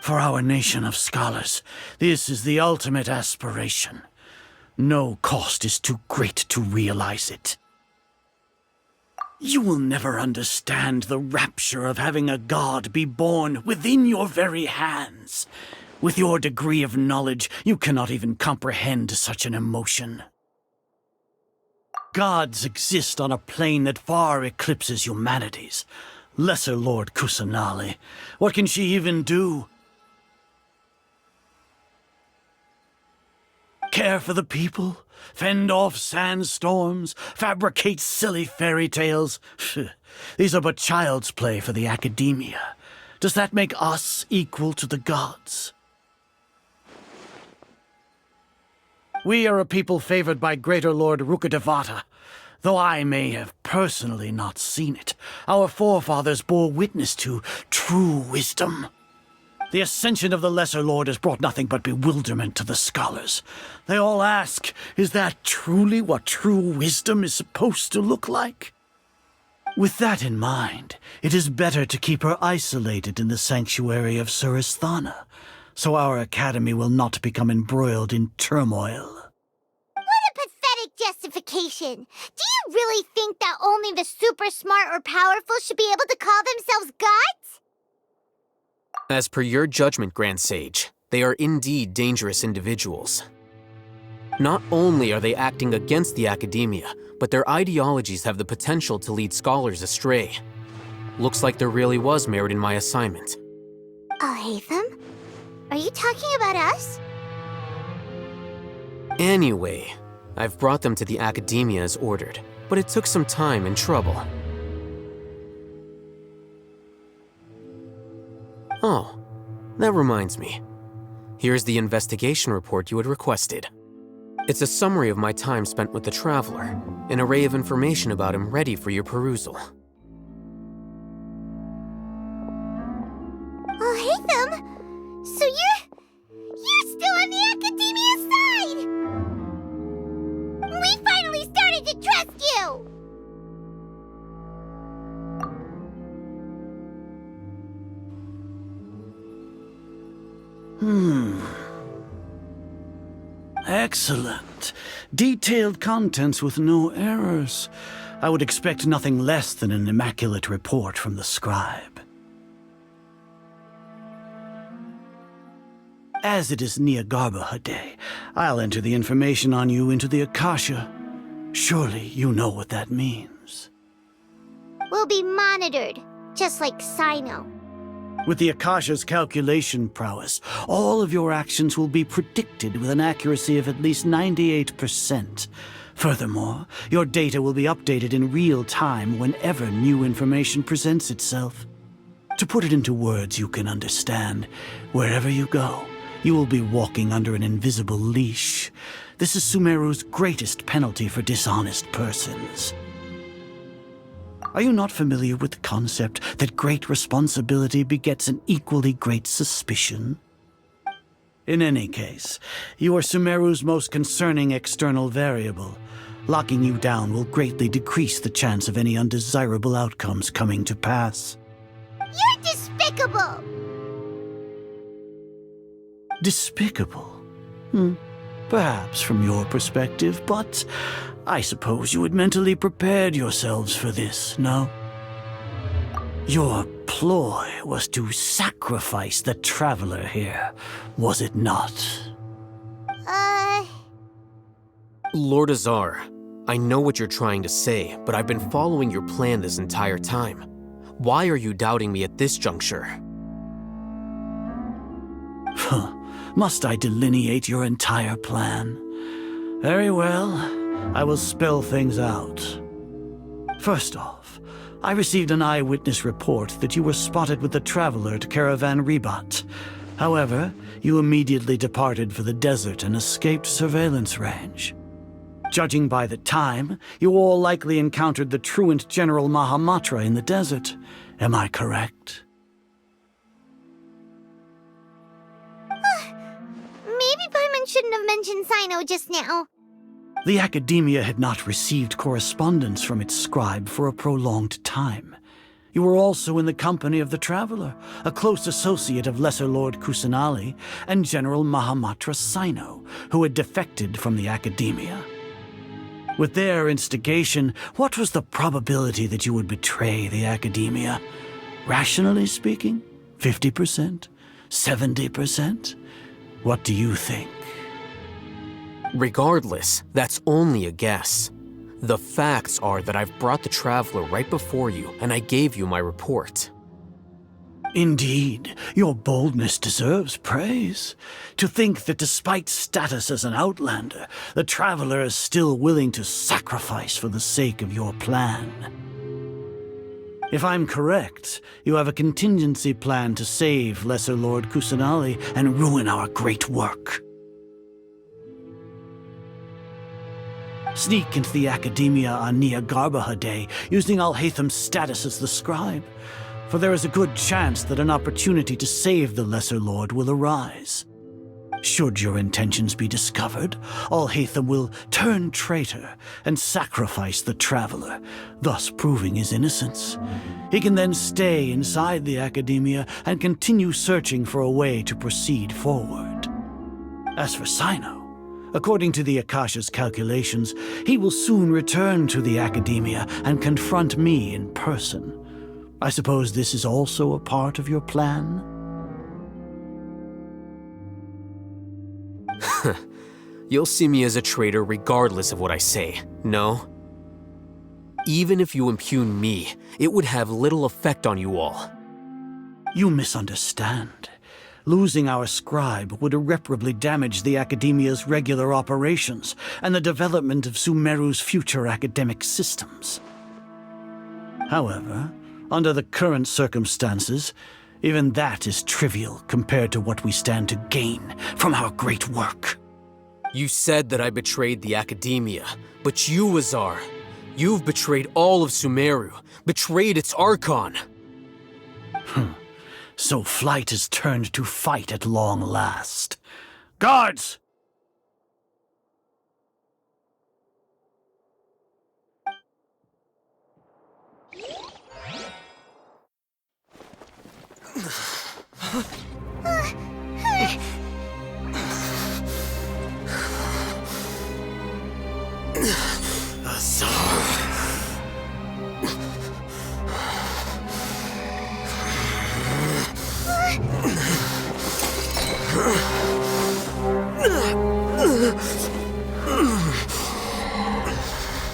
For our nation of scholars, this is the ultimate aspiration. No cost is too great to realize it. You will never understand the rapture of having a god be born within your very hands. With your degree of knowledge, you cannot even comprehend such an emotion. Gods exist on a plane that far eclipses humanity's. Lesser Lord Kusanali, what can she even do? Care for the people? Fend off sandstorms? Fabricate silly fairy tales? These are but child's play for the academia. Does that make us equal to the gods? We are a people favored by Greater Lord Rukadevata. Though I may have personally not seen it, our forefathers bore witness to true wisdom. The ascension of the Lesser Lord has brought nothing but bewilderment to the scholars. They all ask, is that truly what true wisdom is supposed to look like? With that in mind, it is better to keep her isolated in the sanctuary of Suristhana, so our academy will not become embroiled in turmoil. What a pathetic justification! Do you really think that only the super smart or powerful should be able to call themselves gods? As per your judgment, Grand Sage, they are indeed dangerous individuals. Not only are they acting against the academia, but their ideologies have the potential to lead scholars astray. Looks like there really was merit in my assignment. Hatham? Are you talking about us? Anyway, I've brought them to the academia as ordered, but it took some time and trouble. Oh, that reminds me. Here's the investigation report you had requested. It's a summary of my time spent with the Traveler, an array of information about him ready for your perusal. Hatham? So you're still on the academia side! We finally started to trust you! Excellent. Detailed contents with no errors. I would expect nothing less than an immaculate report from the scribe. As it is Niagarbha Day, I'll enter the information on you into the Akasha. Surely you know what that means. We'll be monitored, just like Sino. With the Akasha's calculation prowess, all of your actions will be predicted with an accuracy of at least 98%. Furthermore, your data will be updated in real time whenever new information presents itself. To put it into words you can understand, wherever you go, you will be walking under an invisible leash. This is Sumeru's greatest penalty for dishonest persons. Are you not familiar with the concept that great responsibility begets an equally great suspicion? In any case, you are Sumeru's most concerning external variable. Locking you down will greatly decrease the chance of any undesirable outcomes coming to pass. You're despicable! Despicable? Perhaps from your perspective, but I suppose you had mentally prepared yourselves for this, no? Your ploy was to sacrifice the Traveler here, was it not? Lord Azar, I know what you're trying to say, but I've been following your plan this entire time. Why are you doubting me at this juncture? Must I delineate your entire plan? Very well. I will spell things out. First off, I received an eyewitness report that you were spotted with the traveler at Caravan Ribat. However, you immediately departed for the desert and escaped surveillance range. Judging by the time, you all likely encountered the truant General Mahamatra in the desert. Am I correct? Maybe Paimon shouldn't have mentioned Sino just now. The Academia had not received correspondence from its scribe for a prolonged time. You were also in the company of the Traveler, a close associate of Lesser Lord Kusanali and General Mahamatra Sino, who had defected from the Academia. With their instigation, what was the probability that you would betray the Academia? Rationally speaking, 50%? 70%? What do you think? Regardless, that's only a guess. The facts are that I've brought the Traveler right before you, and I gave you my report. Indeed, your boldness deserves praise. To think that despite status as an outlander, the Traveler is still willing to sacrifice for the sake of your plan. If I'm correct, you have a contingency plan to save Lesser Lord Kusanali and ruin our great work. Sneak into the Academia on Nia Garbaha Day, using Alhaitham's status as the scribe, for there is a good chance that an opportunity to save the Lesser Lord will arise. Should your intentions be discovered, Alhaitham will turn traitor and sacrifice the Traveler, thus proving his innocence. He can then stay inside the Academia and continue searching for a way to proceed forward. As for Sino, according to the Akasha's calculations, he will soon return to the Academia and confront me in person. I suppose this is also a part of your plan? You'll see me as a traitor regardless of what I say, no? Even if you impugn me, it would have little effect on you all. You misunderstand. Losing our scribe would irreparably damage the Academia's regular operations and the development of Sumeru's future academic systems. However, under the current circumstances, even that is trivial compared to what we stand to gain from our great work. You said that I betrayed the Academia, but you, Azar, you've betrayed all of Sumeru, betrayed its Archon. So flight has turned to fight at long last. Guards!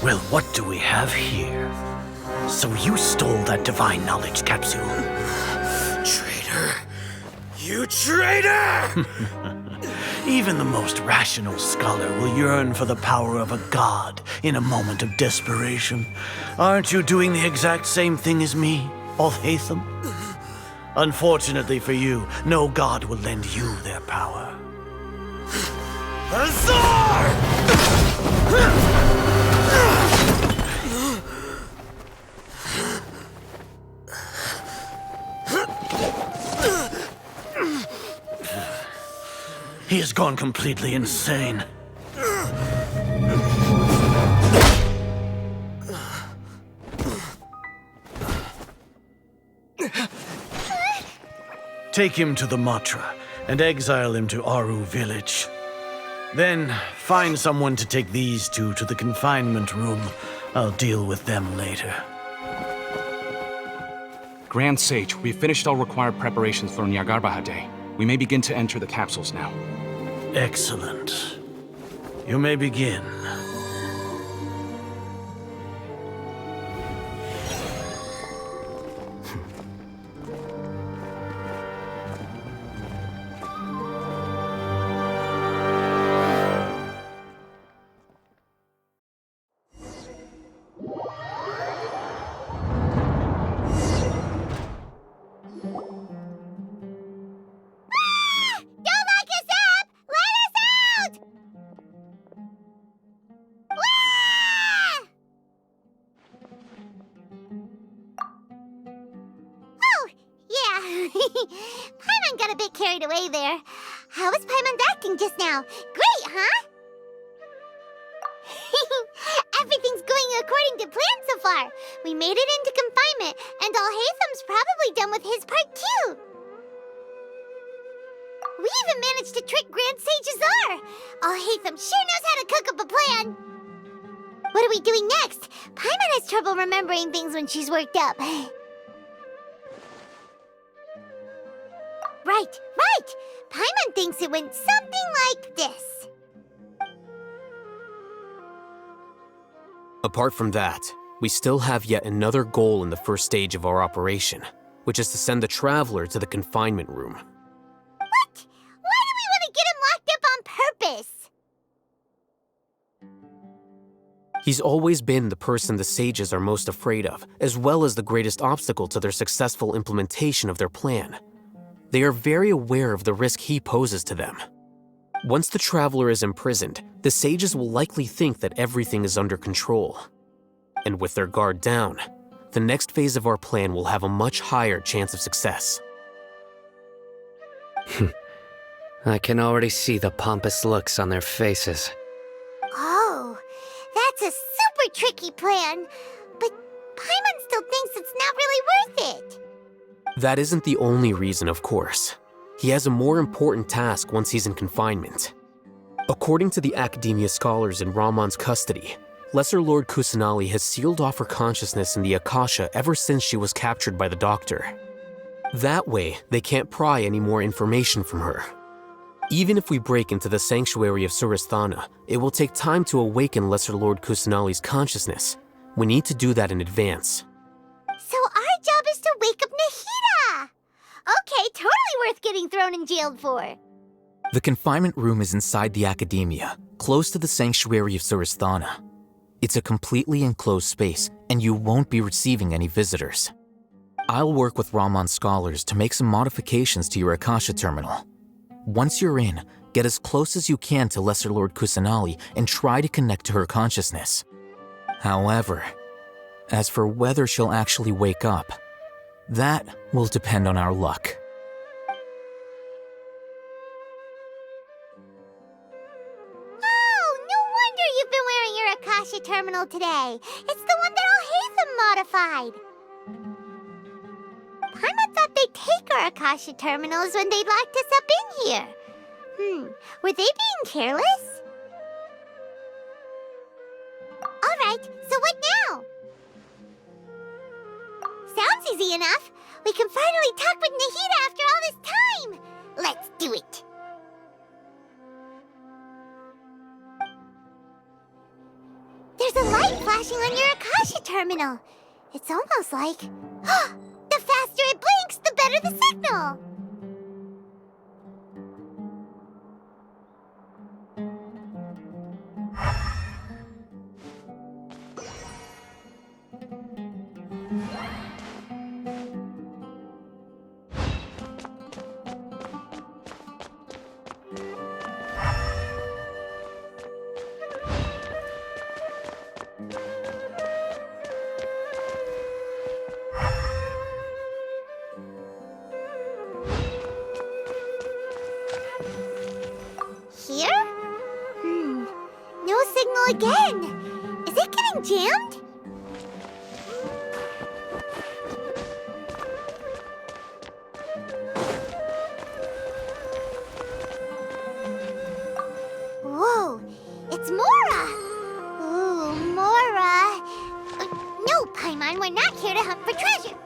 Well, what do we have here? So you stole that divine knowledge capsule? Traitor! You traitor! Even the most rational scholar will yearn for the power of a god in a moment of desperation. Aren't you doing the exact same thing as me, Alhaitham? Unfortunately for you, no god will lend you their power. Azar! He has gone completely insane. Take him to the Matra and exile him to Aru village. Then find someone to take these two to the confinement room. I'll deal with them later. Grand Sage, we've finished all required preparations for Nyagarbha Day. We may begin to enter the capsules now. Excellent. You may begin. Paimon got a bit carried away there. How was Paimon acting just now? Great, huh? Everything's going according to plan so far. We made it into confinement, and Alhaitham's probably done with his part too. We even managed to trick Grand Sage Azar. Alhaitham sure knows how to cook up a plan. What are we doing next? Paimon has trouble remembering things when she's worked up. Right. Paimon thinks it went something like this. Apart from that, we still have yet another goal in the first stage of our operation, which is to send the Traveler to the confinement room. What? Why do we want to get him locked up on purpose? He's always been the person the sages are most afraid of, as well as the greatest obstacle to their successful implementation of their plan. They are very aware of the risk he poses to them. Once the Traveler is imprisoned, the sages will likely think that everything is under control. And with their guard down, the next phase of our plan will have a much higher chance of success. I can already see the pompous looks on their faces. Oh, that's a super tricky plan. But Paimon still thinks it's not really worth it. That isn't the only reason, of course. He has a more important task once he's in confinement. According to the Academia scholars in Ramon's custody, Lesser Lord Kusanali has sealed off her consciousness in the Akasha ever since she was captured by the Doctor. That way, they can't pry any more information from her. Even if we break into the sanctuary of Suristhana, it will take time to awaken Lesser Lord Kusanali's consciousness. We need to do that in advance. So our job is to wake up Nahida! Okay, totally worth getting thrown in jail for. The confinement room is inside the Academia, close to the sanctuary of Suristhana. It's a completely enclosed space, and you won't be receiving any visitors. I'll work with Ramon's scholars to make some modifications to your Akasha terminal. Once you're in, get as close as you can to Lesser Lord Kusanali and try to connect to her consciousness. However, as for whether she'll actually wake up, that will depend on our luck. Oh, no wonder you've been wearing your Akasha terminal today. It's the one that Alhaitham modified. Paimon thought they'd take our Akasha terminals when they locked us up in here. Were they being careless? Alright, so what now? Sounds easy enough. We can finally talk with Nahida after all this time. Let's do it. There's a light flashing on your Akasha terminal. It's almost like... the faster it blinks, the better the signal. Here? No signal again. Is it getting jammed? Whoa, it's Mora! Ooh, Mora! No, Paimon, we're not here to hunt for treasure.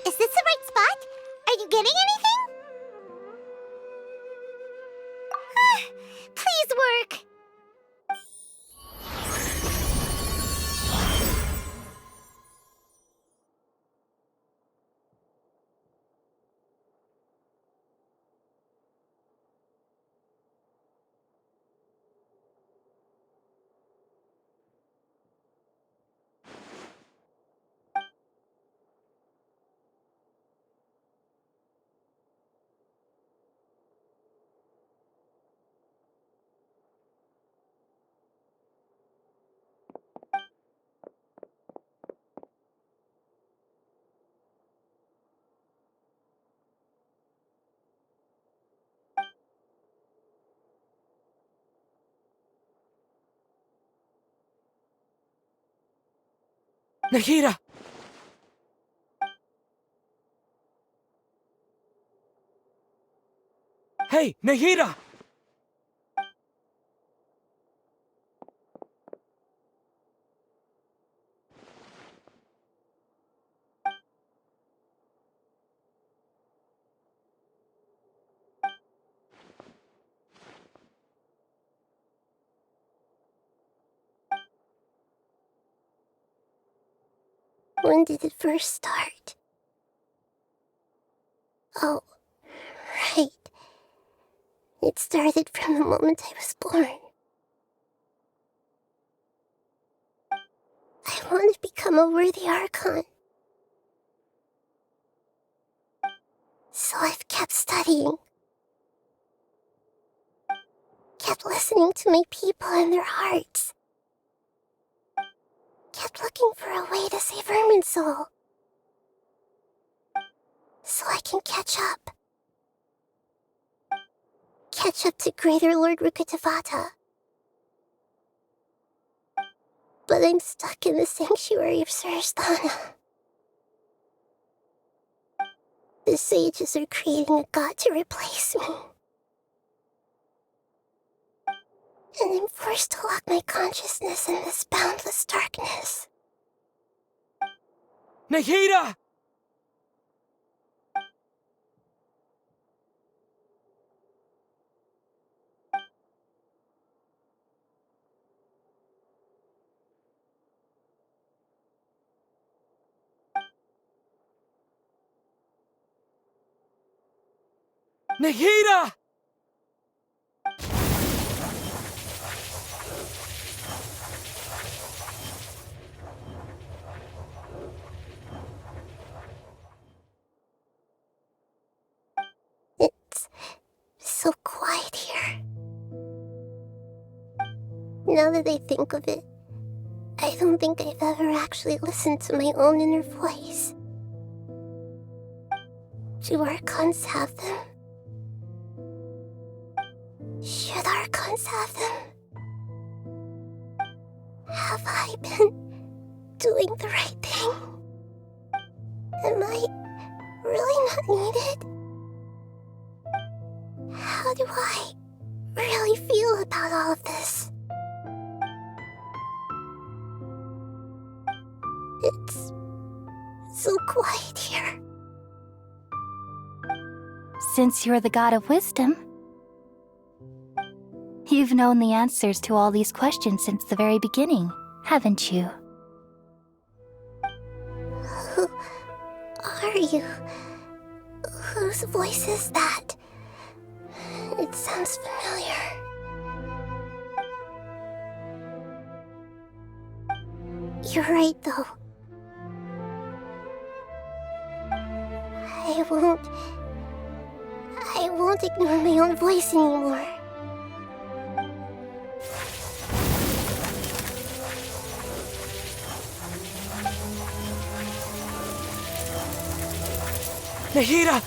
Is this the right spot? Are you getting anything? Please work. Nahida! Hey, Nahida! When did it first start? Oh, right. It started from the moment I was born. I want to become a worthy Archon. So I've kept studying. Kept listening to my people and their hearts. Kept looking for a way to save Irminsul. So I can catch up. Catch up to Greater Lord Rukkhadevata. But I'm stuck in the sanctuary of Suristhana. The sages are creating a god to replace me. And I'm forced to lock my consciousness in this boundless darkness. Nahida! Nahida! It's so quiet here. Now that I think of it, I don't think I've ever actually listened to my own inner voice. Do Archons have them? Should Archons have them? Have I been doing the right thing? Am I really not needed? How do I really feel about all of this? It's so quiet here. Since you're the god of wisdom, you've known the answers to all these questions since the very beginning, haven't you? Who are you? Whose voice is that? It sounds familiar. You're right, though. I won't ignore my own voice anymore. Nahida!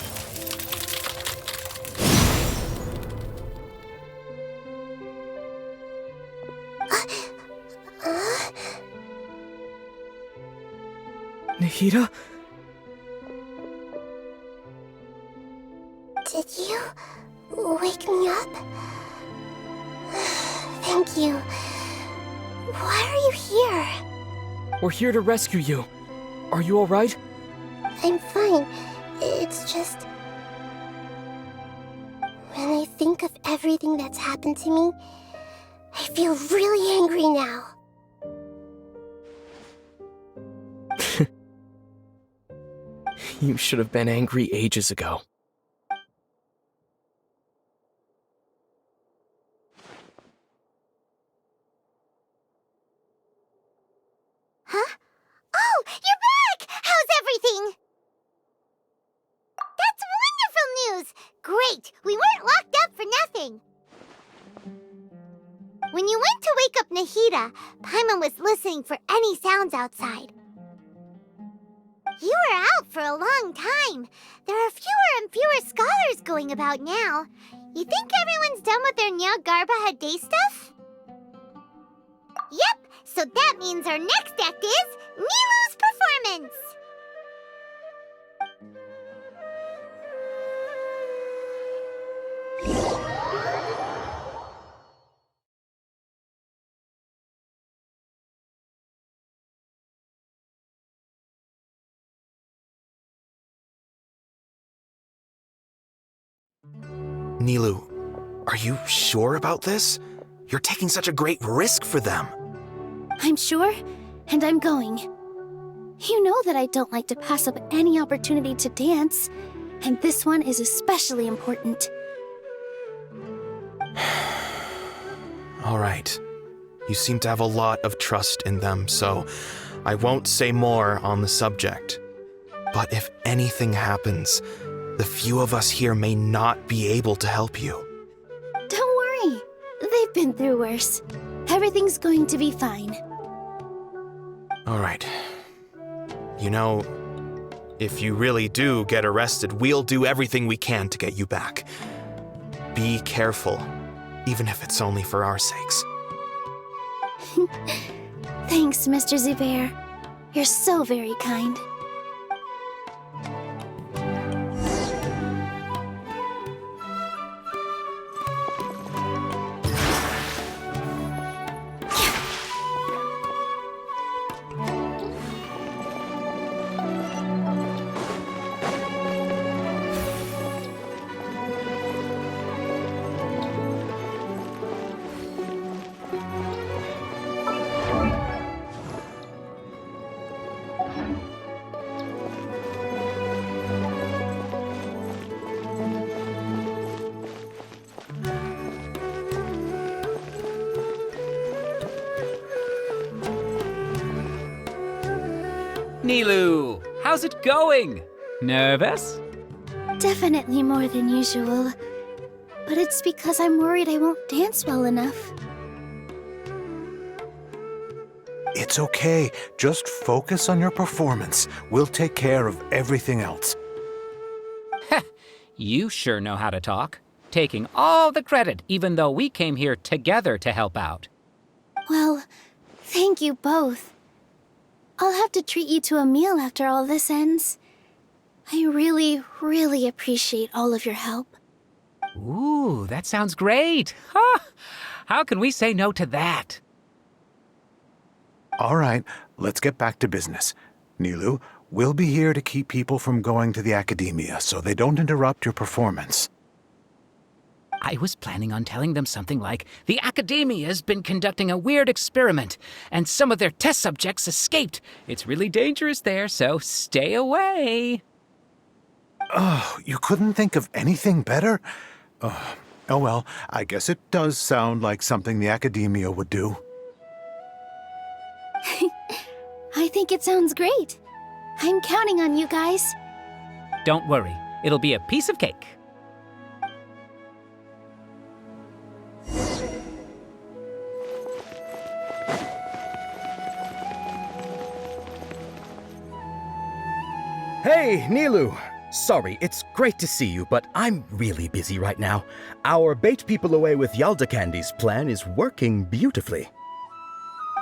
Nahida? Did you wake me up? Thank you. Why are you here? We're here to rescue you. Are you alright? I'm fine. It's just... when I think of everything that's happened to me, I feel really angry now. You should have been angry ages ago. Huh? Oh, you're back! How's everything? That's wonderful news! Great! We weren't locked up for nothing! When you went to wake up Nahida, Paimon was listening for any sounds outside. You were out for a long time. There are fewer and fewer scholars going about now. You think everyone's done with their Nyagarba Day stuff? Yep, So that means our next act is Nilu's performance. Nilu, are you sure about this? You're taking such a great risk for them. I'm sure, and I'm going. You know that I don't like to pass up any opportunity to dance, and this one is especially important. All right. You seem to have a lot of trust in them, so I won't say more on the subject. But if anything happens, the few of us here may not be able to help you. Don't worry. They've been through worse. Everything's going to be fine. All right. You know, if you really do get arrested, we'll do everything we can to get you back. Be careful, even if it's only for our sakes. Thanks, Mr. Zubair. You're so very kind. Nilu, how's it going? Nervous? Definitely more than usual. But it's because I'm worried I won't dance well enough. It's okay. Just focus on your performance. We'll take care of everything else. You sure know how to talk. Taking all the credit, even though we came here together to help out. Well, thank you both. I'll have to treat you to a meal after all this ends. I really, really appreciate all of your help. Ooh, that sounds great. Huh? How can we say no to that? All right, let's get back to business. Nilu, we'll be here to keep people from going to the academia so they don't interrupt your performance. I was planning on telling them something like, the academia's been conducting a weird experiment, and some of their test subjects escaped. It's really dangerous there, so stay away. Oh, you couldn't think of anything better? Oh well, I guess it does sound like something the academia would do. I think it sounds great. I'm counting on you guys. Don't worry, it'll be a piece of cake. Hey, Nilu! Sorry, it's great to see you, but I'm really busy right now. Our Bait People Away with Yalda Candies plan is working beautifully.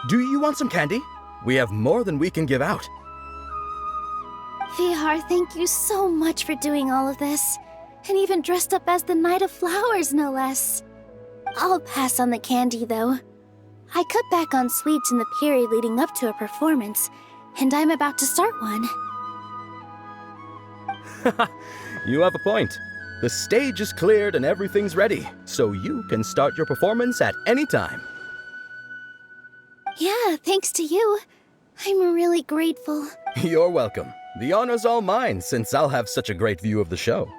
Do you want some candy? We have more than we can give out. Vihar, thank you so much for doing all of this. And even dressed up as the Knight of Flowers, no less. I'll pass on the candy, though. I cut back on sweets in the period leading up to a performance, and I'm about to start one. You have a point. The stage is cleared and everything's ready, so you can start your performance at any time. Yeah, thanks to you. I'm really grateful. You're welcome. The honor's all mine, since I'll have such a great view of the show.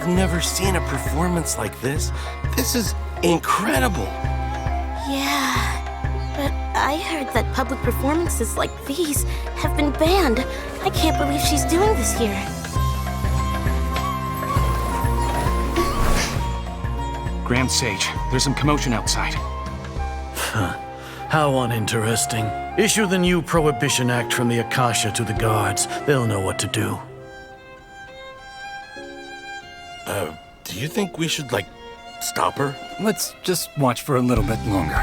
I've never seen a performance like this. This is incredible. Yeah, but I heard that public performances like these have been banned. I can't believe she's doing this here. Grand Sage, there's some commotion outside. How uninteresting. Issue the new Prohibition Act from the Akasha to the guards. They'll know what to do. Do you think we should, stop her? Let's just watch for a little bit longer.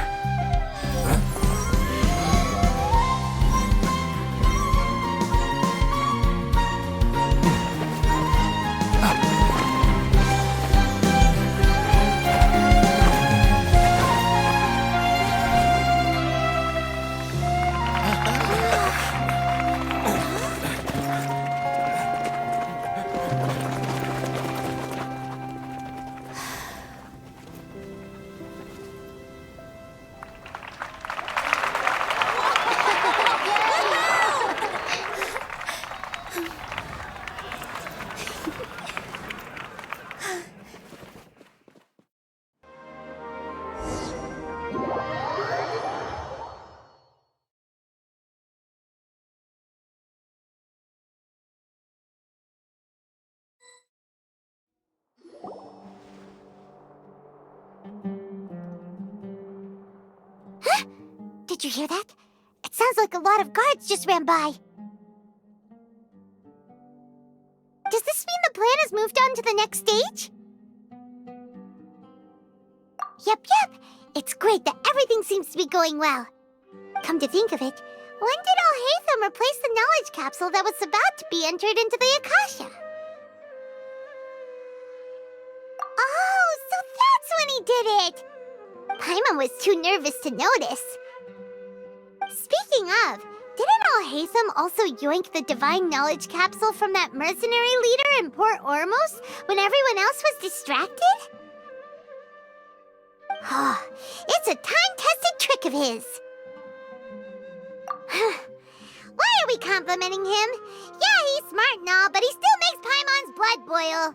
Did you hear that? It sounds like a lot of guards just ran by. Does this mean the plan has moved on to the next stage? Yep. It's great that everything seems to be going well. Come to think of it, when did Alhaitham replace the knowledge capsule that was about to be entered into the Akasha? Oh, so that's when he did it! Paimon was too nervous to notice. Speaking of, didn't Alhaitham also yoink the divine knowledge capsule from that mercenary leader in Port Ormos when everyone else was distracted? Oh, it's a time-tested trick of his. Why are we complimenting him? Yeah, he's smart and all, but he still makes Paimon's blood boil.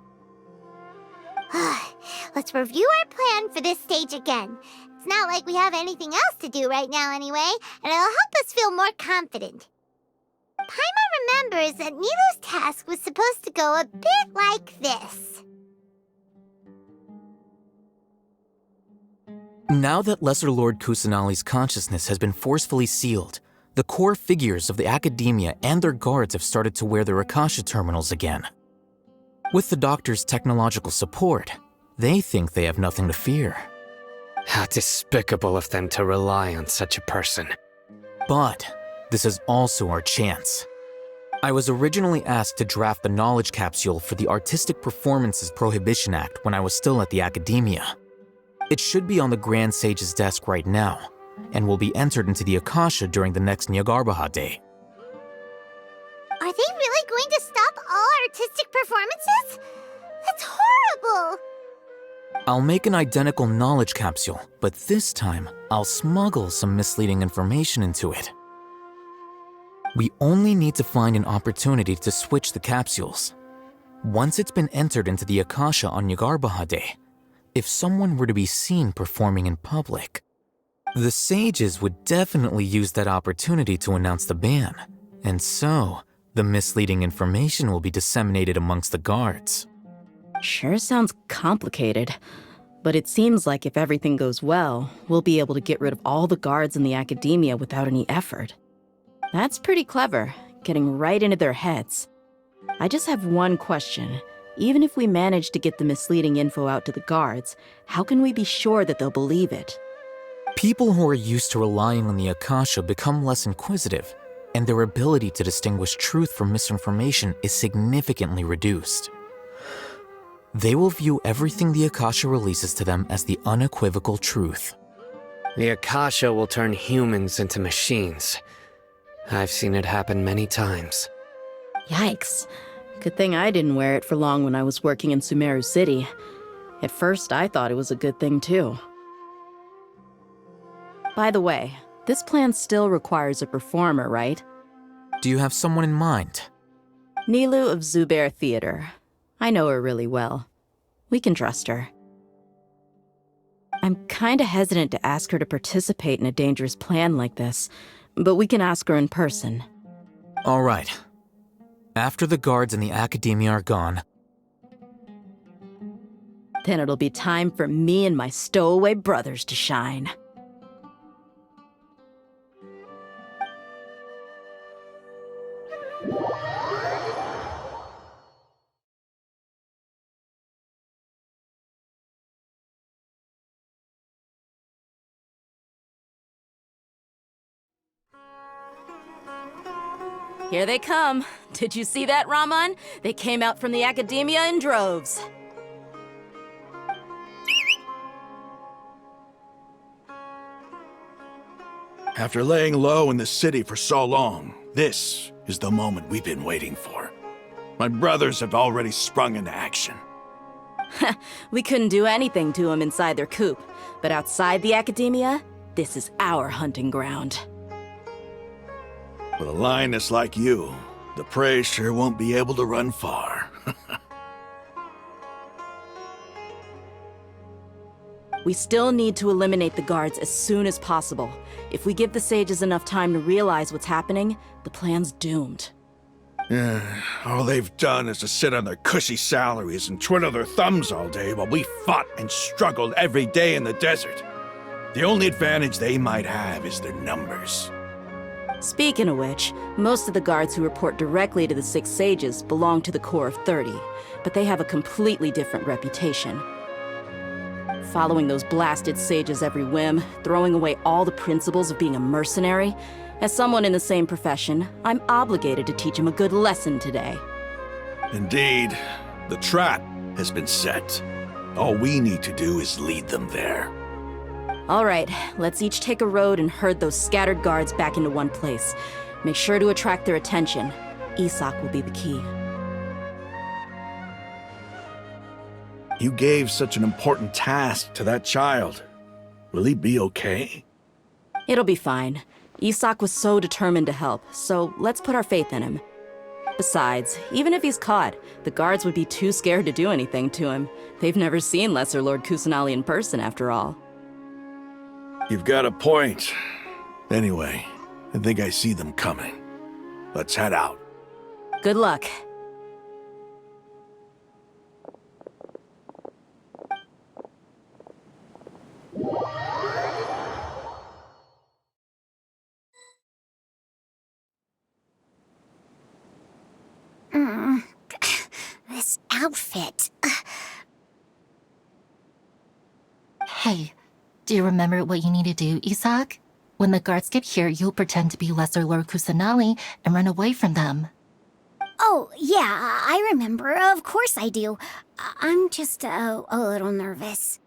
Let's review our plan for this stage again. It's not like we have anything else to do right now anyway, and it'll help us feel more confident. Paimon remembers that Nilou's task was supposed to go a bit like this. Now that Lesser Lord Kusanali's consciousness has been forcefully sealed, the core figures of the Academia and their guards have started to wear their Akasha terminals again. With the Doctor's technological support, they think they have nothing to fear. How despicable of them to rely on such a person. But this is also our chance. I was originally asked to draft the knowledge capsule for the Artistic Performances Prohibition Act when I was still at the Academia. It should be on the Grand Sage's desk right now, and will be entered into the Akasha during the next Nyargarbaha Day. Are they really going to stop all artistic performances? That's horrible! I'll make an identical knowledge capsule, but this time, I'll smuggle some misleading information into it. We only need to find an opportunity to switch the capsules. Once it's been entered into the Akasha on Nyargarbaha Day, if someone were to be seen performing in public, the sages would definitely use that opportunity to announce the ban, and so the misleading information will be disseminated amongst the guards. Sure sounds complicated, but it seems like if everything goes well, we'll be able to get rid of all the guards in the Academia without any effort. That's pretty clever, getting right into their heads. I just have one question. Even if we manage to get the misleading info out to the guards, how can we be sure that they'll believe it? People who are used to relying on the Akasha become less inquisitive, and their ability to distinguish truth from misinformation is significantly reduced. They will view everything the Akasha releases to them as the unequivocal truth. The Akasha will turn humans into machines. I've seen it happen many times. Yikes. Good thing I didn't wear it for long when I was working in Sumeru City. At first, I thought it was a good thing too. By the way, this plan still requires a performer, right? Do you have someone in mind? Nilou of Zubair Theater. I know her really well. We can trust her. I'm kinda hesitant to ask her to participate in a dangerous plan like this, but we can ask her in person. All right. After the guards in the Academia are gone, then it'll be time for me and my stowaway brothers to shine. Here they come. Did you see that, Raman? They came out from the Academia in droves. After laying low in the city for so long, this is the moment we've been waiting for. My brothers have already sprung into action. We couldn't do anything to them inside their coop, but outside the Academia, this is our hunting ground. With a lioness like you, the prey sure won't be able to run far. We still need to eliminate the guards as soon as possible. If we give the sages enough time to realize what's happening, the plan's doomed. All they've done is to sit on their cushy salaries and twiddle their thumbs all day while we fought and struggled every day in the desert. The only advantage they might have is their numbers. Speaking of which, most of the guards who report directly to the Six Sages belong to the Corps of 30, but they have a completely different reputation. Following those blasted sages every whim, throwing away all the principles of being a mercenary. As someone in the same profession, I'm obligated to teach them a good lesson today. Indeed, the trap has been set. All we need to do is lead them there. All right, let's each take a road and herd those scattered guards back into one place. Make sure to attract their attention. Isak will be the key. You gave such an important task to that child. Will he be okay? It'll be fine. Isak was so determined to help, so let's put our faith in him. Besides, even if he's caught, the guards would be too scared to do anything to him. They've never seen Lesser Lord Kusanali in person, after all. You've got a point. Anyway, I think I see them coming. Let's head out. Good luck. This outfit. Hey, do you remember what you need to do, Isak? When the guards get here, you'll pretend to be Lesser Lord Kusanali and run away from them. Oh, yeah, I remember. Of course I do. I'm just a little nervous.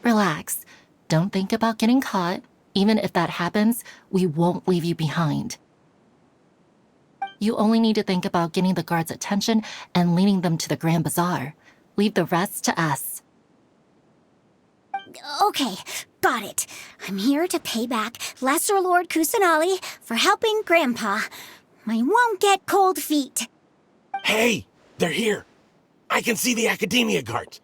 Relax. Don't think about getting caught. Even if that happens, we won't leave you behind. You only need to think about getting the guards' attention and leading them to the Grand Bazaar. Leave the rest to us. Okay, got it. I'm here to pay back Lesser Lord Kusanali for helping Grandpa. I won't get cold feet. Hey, they're here. I can see the Academia guards.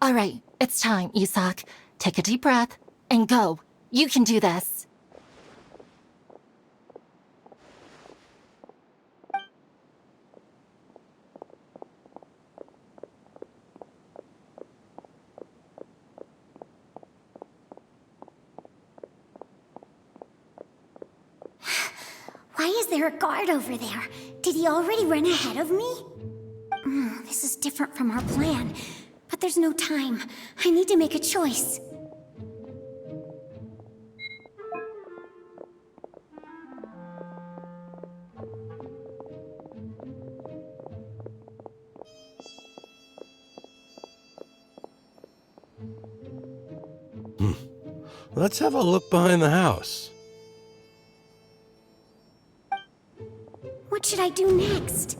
All right, it's time, Isak. Take a deep breath and go. You can do this. Why is there a guard over there? Did he already run ahead of me? This is different from our plan. But there's no time. I need to make a choice. Let's have a look behind the house. What should I do next?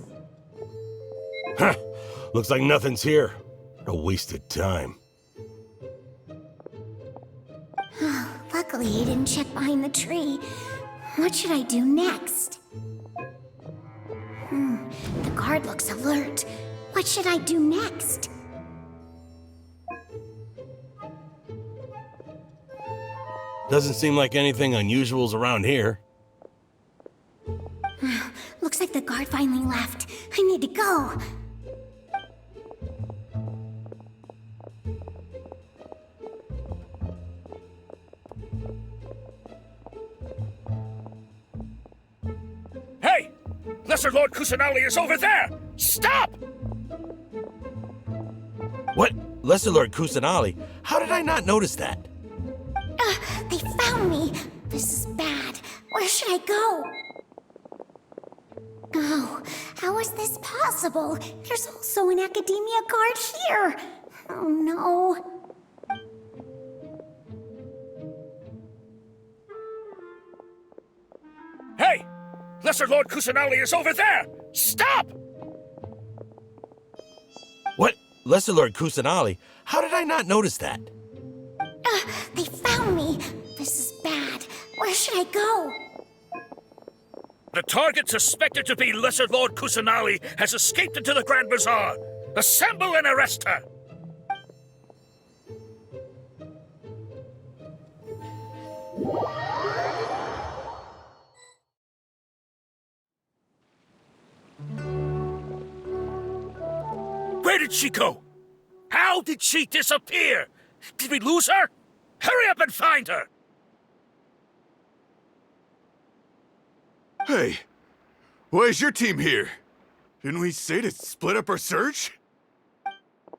Huh. Looks like nothing's here. A wasted time. Luckily, he didn't check behind the tree. What should I do next? The guard looks alert. What should I do next? Doesn't seem like anything unusual's around here. Looks like the guard finally left. I need to go. Hey! Lesser Lord Kusanali is over there! Stop! What? Lesser Lord Kusanali? How did I not notice that? They found me. This is bad. Where should I go? Oh, how is this possible? There's also an academia guard here. Oh no. Hey! Lesser Lord Kusanali is over there! Stop! What? Lesser Lord Kusanali? How did I not notice that? They found me. This is bad. Where should I go? The target suspected to be Lesser Lord Kusanali has escaped into the Grand Bazaar. Assemble and arrest her! Where did she go? How did she disappear? Did we lose her? Hurry up and find her! Hey, why is your team here? Didn't we say to split up our search?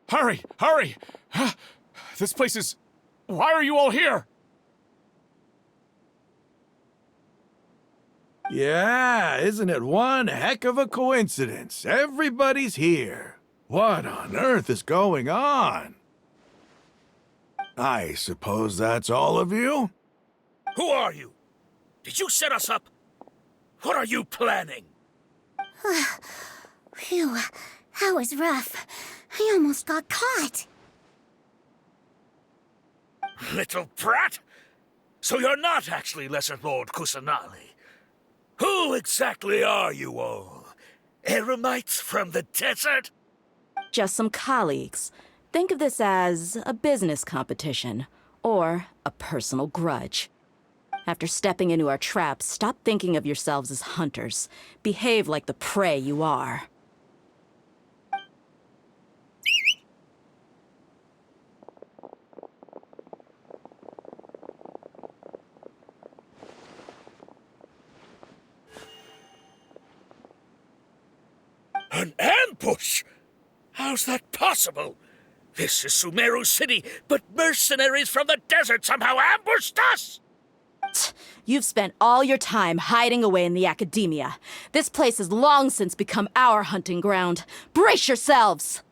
Hurry! Hurry! This place is... Why are you all here? Yeah, isn't it one heck of a coincidence? Everybody's here. What on earth is going on? I suppose that's all of you? Who are you? Did you set us up? What are you planning? Phew, that was rough. I almost got caught. Little brat! So you're not actually Lesser Lord Kusanali. Who exactly are you all? Eremites from the desert? Just some colleagues. Think of this as a business competition, or a personal grudge. After stepping into our traps, stop thinking of yourselves as hunters. Behave like the prey you are. An ambush? How's that possible? This is Sumeru City, but mercenaries from the desert somehow ambushed us! You've spent all your time hiding away in the academia. This place has long since become our hunting ground. Brace yourselves!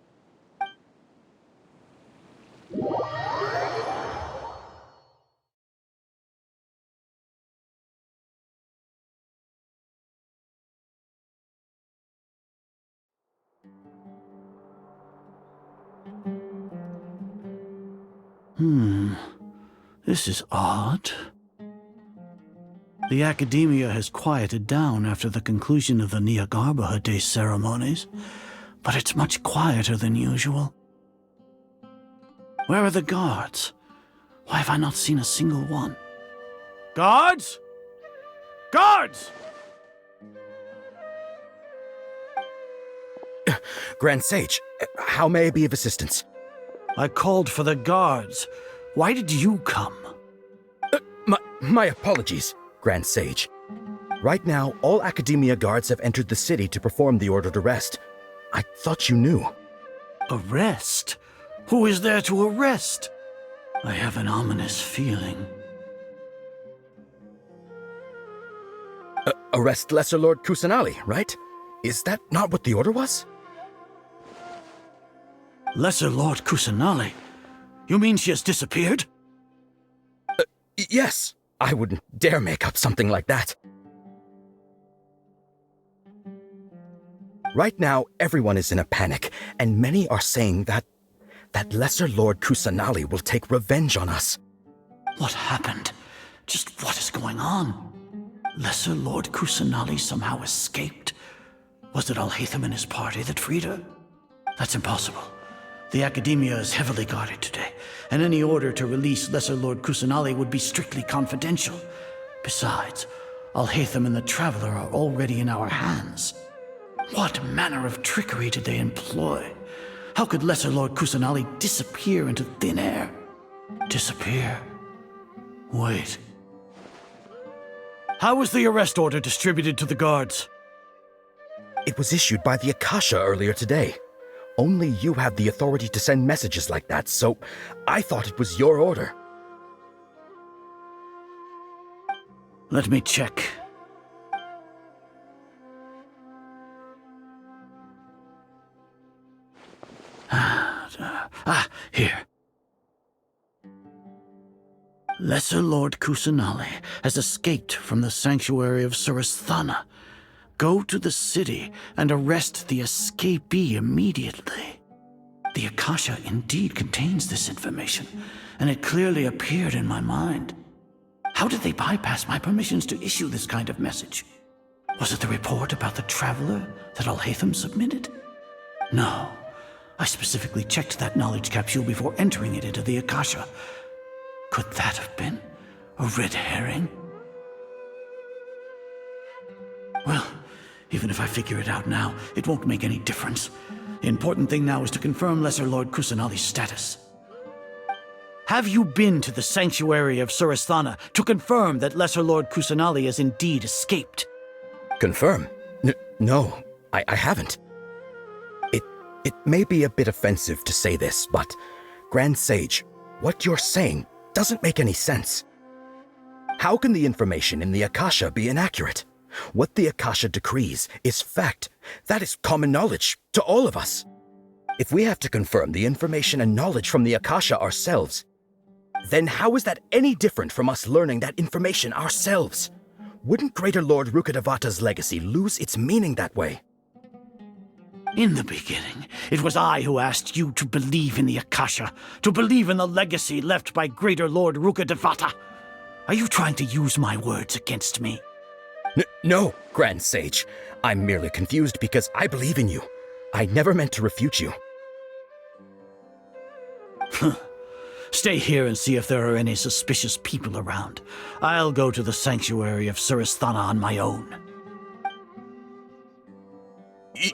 This is odd. The academia has quieted down after the conclusion of the Nyagarbha Day ceremonies, but it's much quieter than usual. Where are the guards? Why have I not seen a single one? Guards? Guards! Grand Sage, how may I be of assistance? I called for the guards. Why did you come? My apologies, Grand Sage. Right now, all Academia guards have entered the city to perform the ordered arrest. I thought you knew. Arrest? Who is there to arrest? I have an ominous feeling. Arrest Lesser Lord Kusanali, right? Is that not what the order was? Lesser Lord Kusanali? You mean she has disappeared? Yes. I wouldn't dare make up something like that. Right now, everyone is in a panic, and many are saying that Lesser Lord Kusanali will take revenge on us. What happened? Just what is going on? Lesser Lord Kusanali somehow escaped? Was it Alhaitham and his party that freed her? That's impossible. The Academia is heavily guarded today, and any order to release Lesser Lord Kusanali would be strictly confidential. Besides, Alhaitham and the Traveler are already in our hands. What manner of trickery did they employ? How could Lesser Lord Kusanali disappear into thin air? Disappear? Wait. How was the arrest order distributed to the guards? It was issued by the Akasha earlier today. Only you have the authority to send messages like that, so I thought it was your order. Let me check. Here. Lesser Lord Kusanali has escaped from the sanctuary of Surasthana. Go to the city and arrest the escapee immediately. The Akasha indeed contains this information, and it clearly appeared in my mind. How did they bypass my permissions to issue this kind of message? Was it the report about the Traveler that Alhaitham submitted? No. I specifically checked that knowledge capsule before entering it into the Akasha. Could that have been a red herring? Well, even if I figure it out now, it won't make any difference. The important thing now is to confirm Lesser Lord Kusanali's status. Have you been to the sanctuary of Surasthana to confirm that Lesser Lord Kusanali has indeed escaped? Confirm? No, I haven't. It may be a bit offensive to say this, but Grand Sage, what you're saying doesn't make any sense. How can the information in the Akasha be inaccurate? What the Akasha decrees is fact. That is common knowledge to all of us. If we have to confirm the information and knowledge from the Akasha ourselves, then how is that any different from us learning that information ourselves? Wouldn't Greater Lord Rukkhadevata's legacy lose its meaning that way? In the beginning, it was I who asked you to believe in the Akasha, to believe in the legacy left by Greater Lord Rukkhadevata. Are you trying to use my words against me? No, Grand Sage. I'm merely confused because I believe in you. I never meant to refute you. Stay here and see if there are any suspicious people around. I'll go to the sanctuary of Surasthana on my own.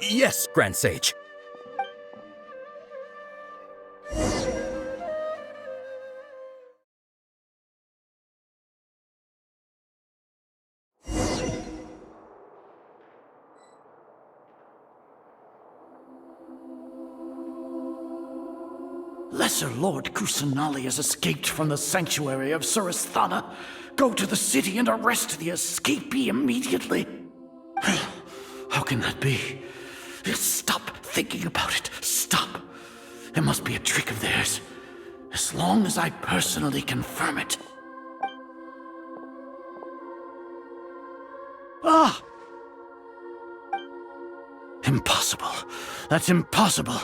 Yes, Grand Sage. Lesser Lord Kusanali has escaped from the sanctuary of Surasthana. Go to the city and arrest the escapee immediately. How can that be? Stop thinking about it. Stop. It must be a trick of theirs. As long as I personally confirm it. Ah! Impossible. That's impossible.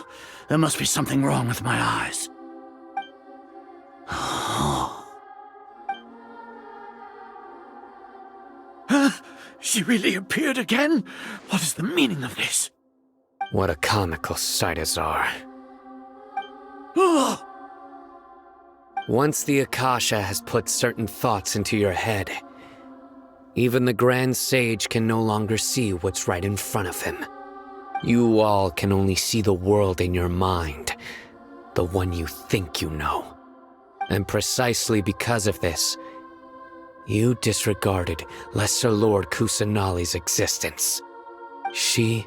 There must be something wrong with my eyes. She really appeared again? What is the meaning of this? What a comical sight, Azar. Once the Akasha has put certain thoughts into your head, even the Grand Sage can no longer see what's right in front of him. You all can only see the world in your mind, the one you think you know. And precisely because of this, you disregarded Lesser Lord Kusanali's existence. She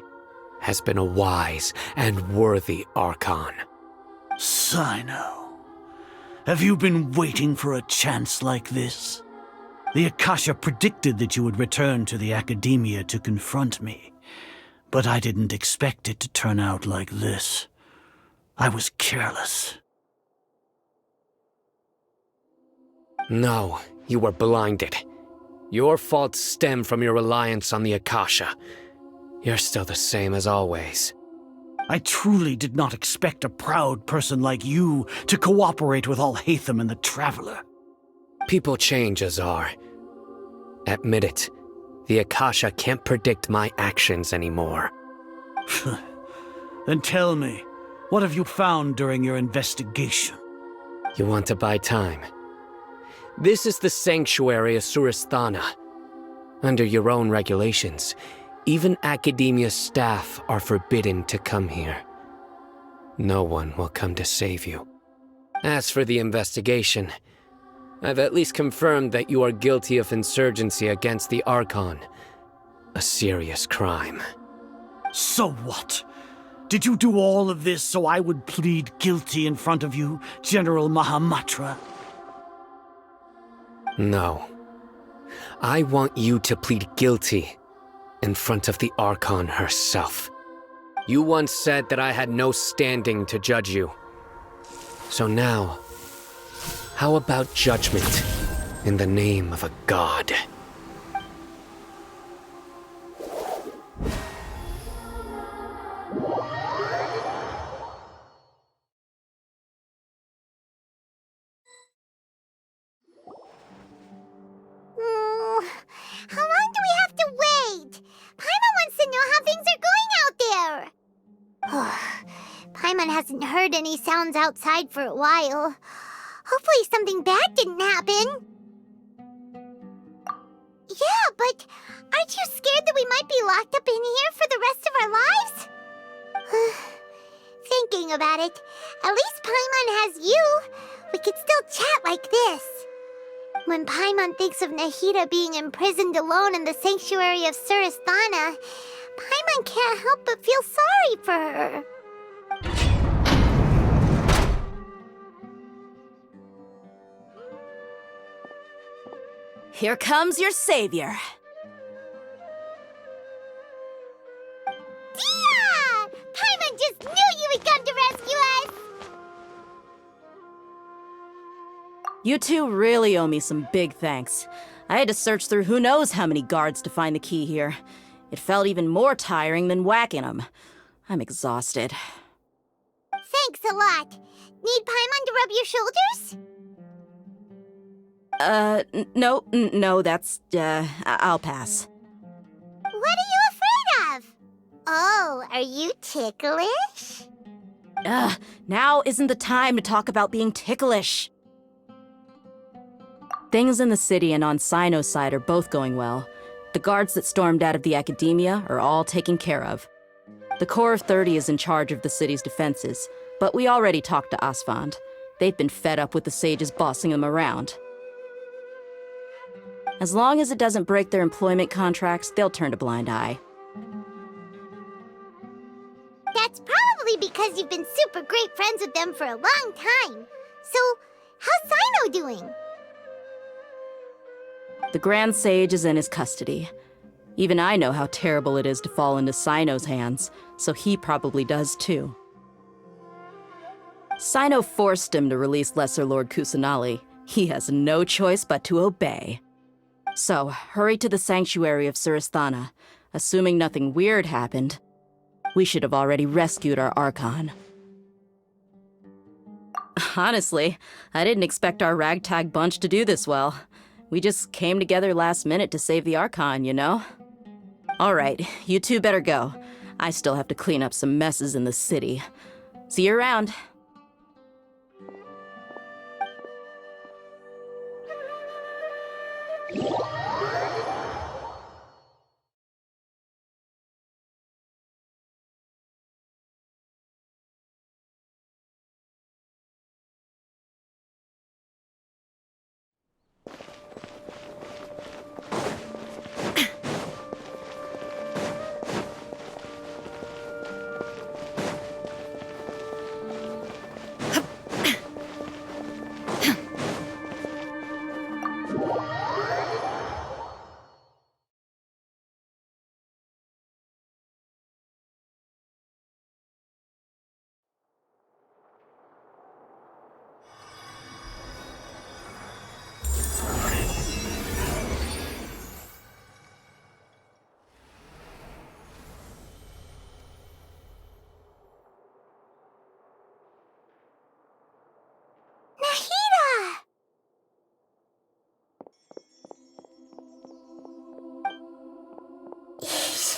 has been a wise and worthy Archon. Sino, have you been waiting for a chance like this? The Akasha predicted that you would return to the Academia to confront me, but I didn't expect it to turn out like this. I was careless. No, you were blinded. Your faults stem from your reliance on the Akasha. You're still the same as always. I truly did not expect a proud person like you to cooperate with Alhaitham and the Traveler. People change, Azar. Admit it. The Akasha can't predict my actions anymore. Then tell me, what have you found during your investigation? You want to buy time? This is the sanctuary of Suristhana. Under your own regulations, even Academia staff are forbidden to come here. No one will come to save you. As for the investigation, I've at least confirmed that you are guilty of insurgency against the Archon. A serious crime. So what? Did you do all of this so I would plead guilty in front of you, General Mahamatra? No. I want you to plead guilty in front of the Archon herself. You once said that I had no standing to judge you. So now, how about judgment in the name of a god? How long do we have to wait? Paimon wants to know how things are going out there. Paimon hasn't heard any sounds outside for a while. Hopefully something bad didn't happen. Yeah, but aren't you scared that we might be locked up in here for the rest of our lives? Thinking about it, at least Paimon has you. We could still chat like this. When Paimon thinks of Nahida being imprisoned alone in the sanctuary of Suristhana, Paimon can't help but feel sorry for her. Here comes your savior. Dia! Paimon just knew you would come to rescue us! You two really owe me some big thanks. I had to search through who knows how many guards to find the key here. It felt even more tiring than whacking them. I'm exhausted. Thanks a lot. Need Paimon to rub your shoulders? No, that's, I'll pass. What are you afraid of? Oh, are you ticklish? Now isn't the time to talk about being ticklish. Things in the city and on Sino's side are both going well. The guards that stormed out of the Academia are all taken care of. The Corps of 30 is in charge of the city's defenses, but we already talked to Asfand. They've been fed up with the sages bossing them around. As long as it doesn't break their employment contracts, they'll turn a blind eye. That's probably because you've been super great friends with them for a long time. So, how's Sino doing? The Grand Sage is in his custody. Even I know how terrible it is to fall into Sino's hands, so he probably does too. Sino forced him to release Lesser Lord Kusanali. He has no choice but to obey. So, hurry to the sanctuary of Suristhana. Assuming nothing weird happened, we should have already rescued our Archon. Honestly, I didn't expect our ragtag bunch to do this well. We just came together last minute to save the Archon, you know? Alright, you two better go. I still have to clean up some messes in the city. See you around.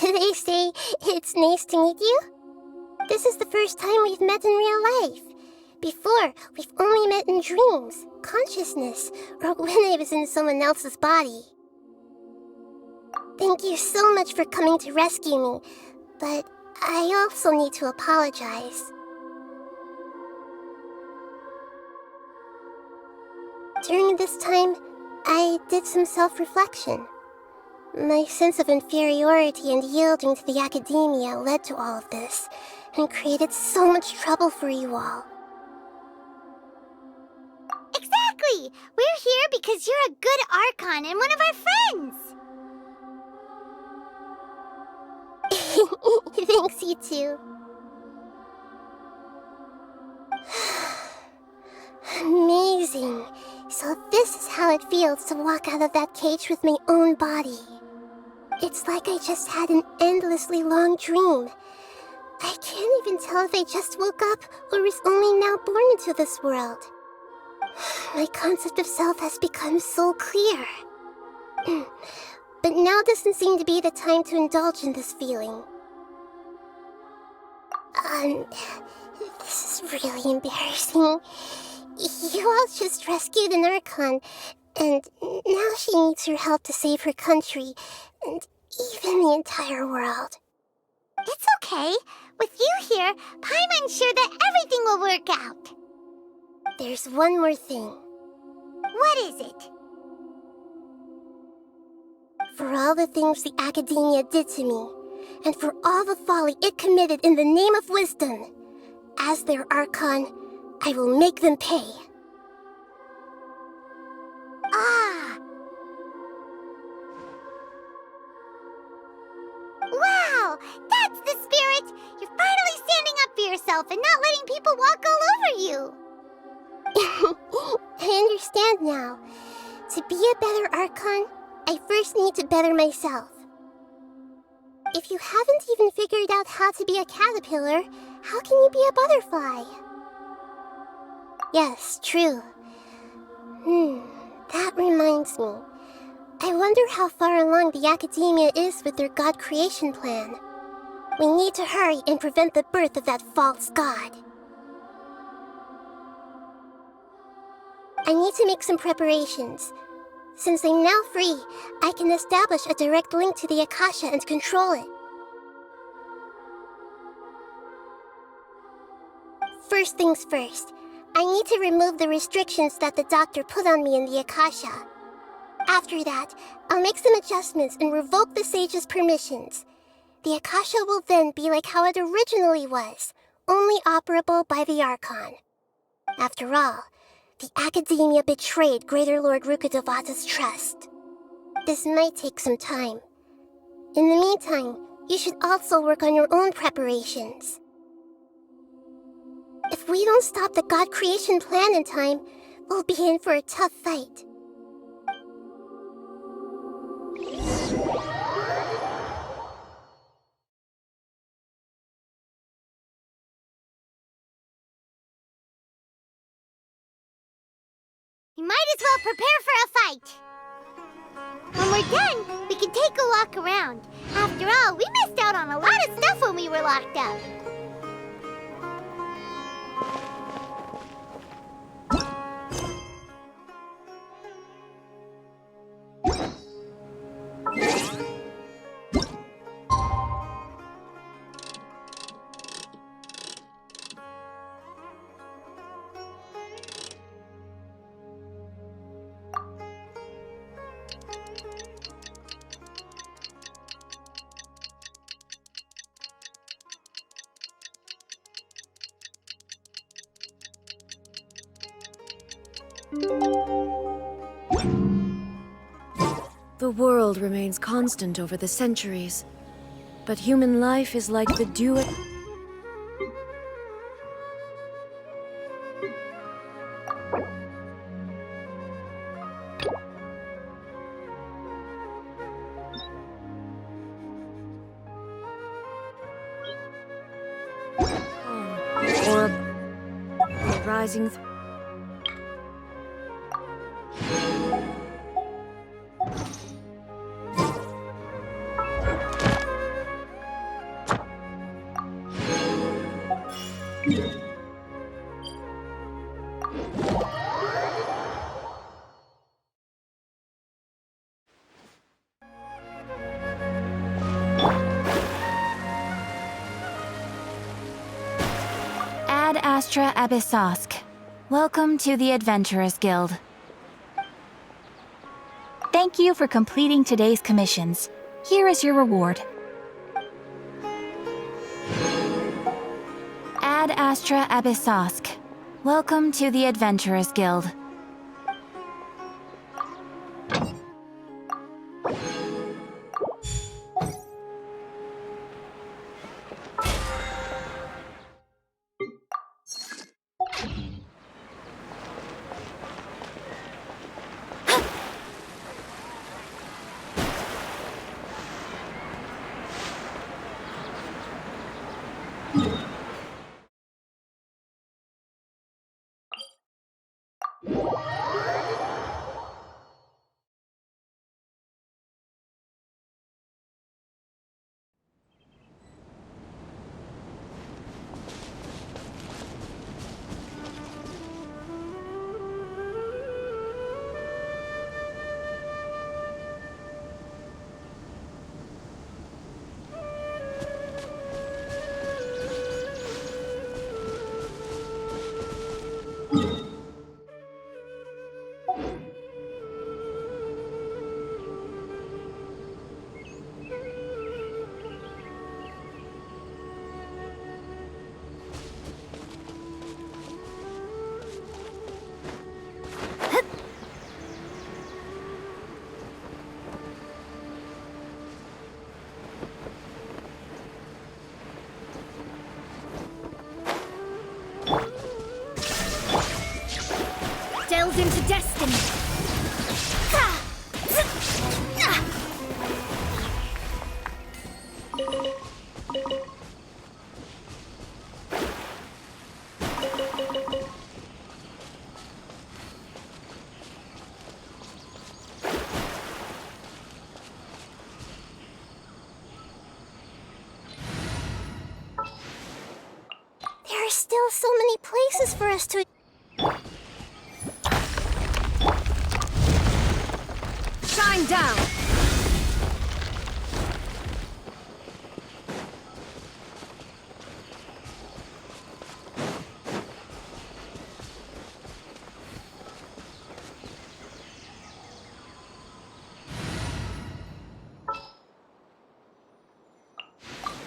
Did they say it's nice to meet you? This is the first time we've met in real life. Before, we've only met in dreams, consciousness, or when I was in someone else's body. Thank you so much for coming to rescue me, but I also need to apologize. During this time, I did some self-reflection. My sense of inferiority and yielding to the academia led to all of this, and created so much trouble for you all. Exactly! We're here because you're a good Archon and one of our friends! Thanks, you too. Amazing. So this is how it feels to walk out of that cage with my own body. It's like I just had an endlessly long dream. I can't even tell if I just woke up or was only now born into this world. My concept of self has become so clear. But now doesn't seem to be the time to indulge in this feeling. This is really embarrassing. You all just rescued an Archon, and now she needs your help to save her country, and even the entire world. It's okay. With you here, Paimon's sure that everything will work out. There's one more thing. What is it? For all the things the academia did to me, and for all the folly it committed in the name of wisdom, as their Archon, I will make them pay. Ah! Wow! That's the spirit! You're finally standing up for yourself and not letting people walk all over you! I understand now. To be a better Archon, I first need to better myself. If you haven't even figured out how to be a caterpillar, how can you be a butterfly? Yes, true. That reminds me. I wonder how far along the academia is with their god creation plan. We need to hurry and prevent the birth of that false god. I need to make some preparations. Since I'm now free, I can establish a direct link to the Akasha and control it. First things first, I need to remove the restrictions that the doctor put on me in the Akasha. After that, I'll make some adjustments and revoke the sage's permissions. The Akasha will then be like how it originally was, only operable by the Archon. After all, the academia betrayed Greater Lord Rukkhadevata's trust. This might take some time. In the meantime, you should also work on your own preparations. If we don't stop the god creation plan in time, we'll be in for a tough fight. You might as well prepare for a fight. When we're done, we can take a walk around. After all, we missed out on a lot of stuff when we were locked up. The world remains constant over the centuries, but human life is like the dew at... or a rising... Ad Astra Abyssosk. Welcome to the Adventurers Guild. Thank you for completing today's commissions. Here is your reward. Ad Astra Abyssosk. Welcome to the Adventurers Guild. Delve into destiny. There are still so many places for us to... Shine down.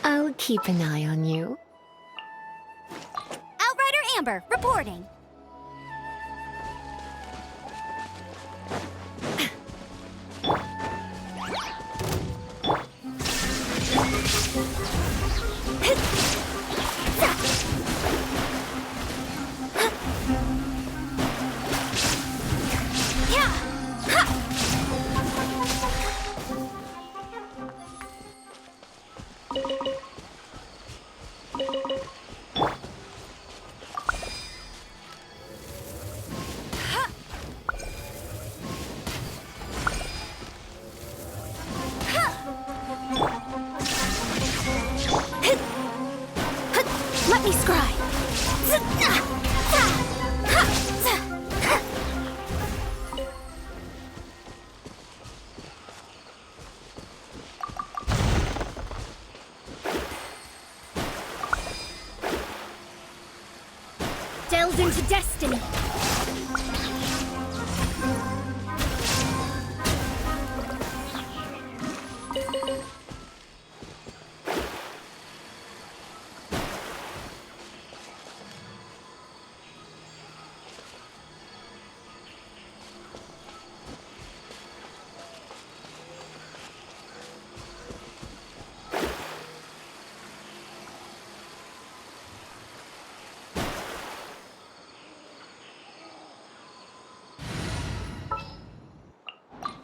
I'll keep an eye on you. Outrider Amber, reporting. Let me scry. Delve into destiny.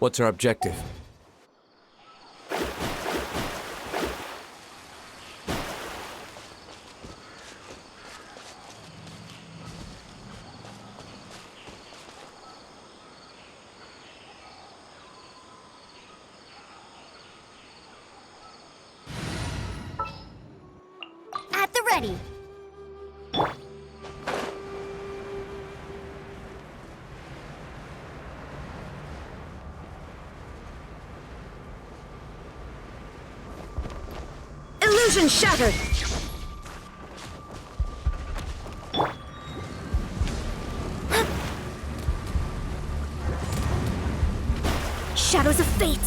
What's our objective? At the ready. Illusion shattered! Shadows of fate!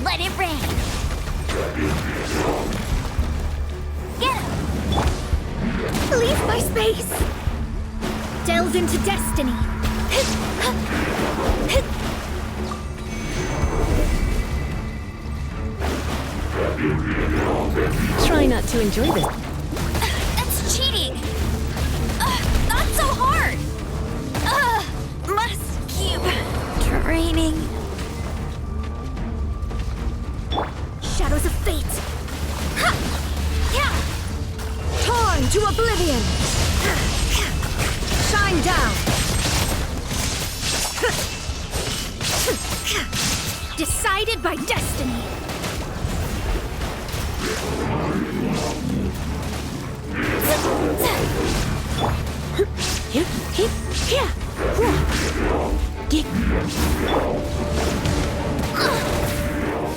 Let it rain! Get him! Leave my space! Delve into destiny! Try not to enjoy this. That's cheating! Not so hard! Must keep training. Shadows of fate! Yeah! Torn to oblivion! Shine down! Decided by destiny!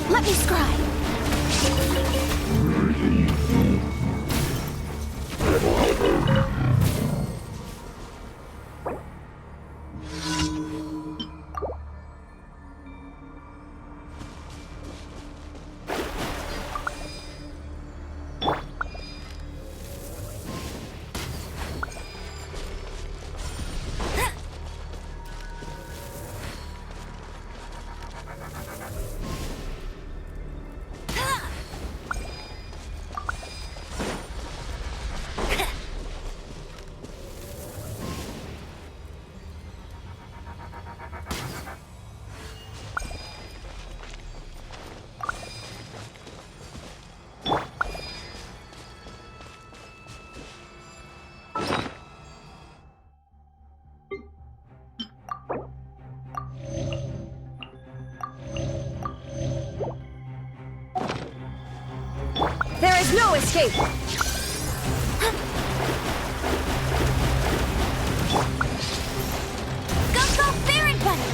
Let me scry! There is no escape! Go, Baron Bunny!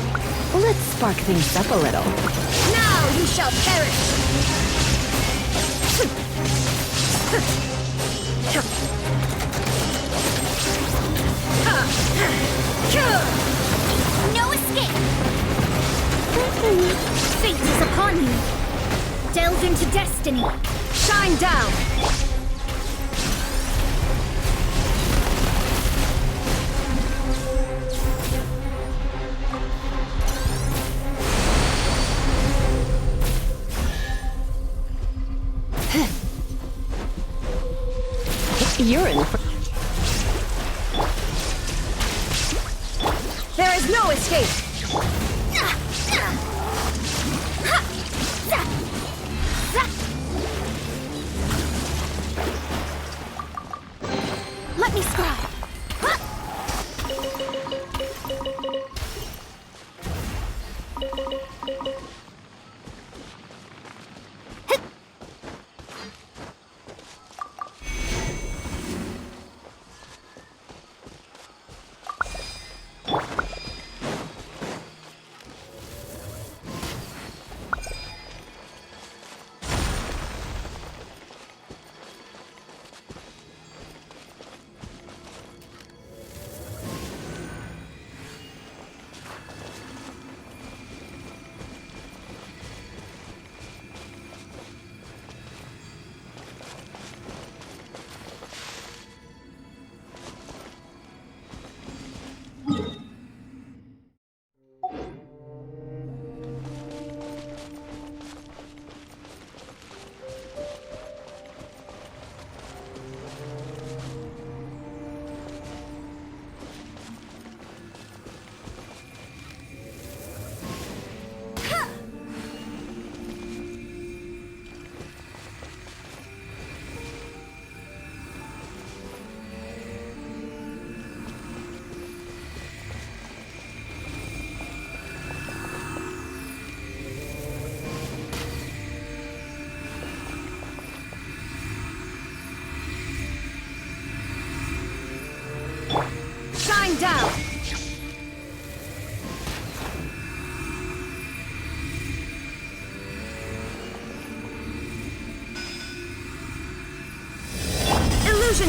Let's spark things up a little. Now you shall perish! No escape! Fate is upon you! Delve into destiny! Shine down! You're in for... There is no escape! Let me scry!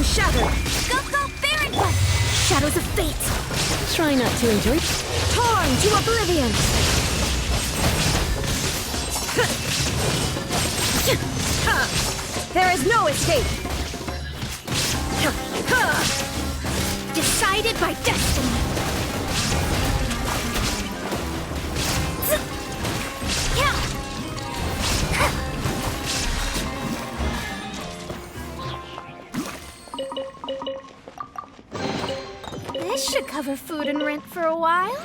Illusion shattered! Go, go, Baron One! Shadows of fate! Try not to enjoy. Torn to oblivion! There is no escape! Decided by destiny! This should cover food and rent for a while.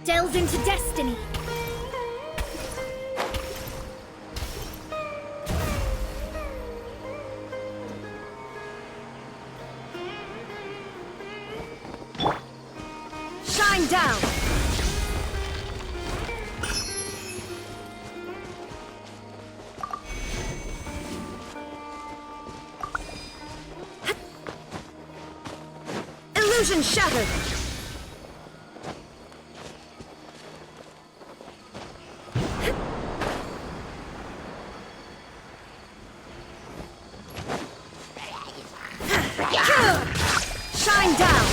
Delve into destiny. Shine down! Illusion shattered! Shine down!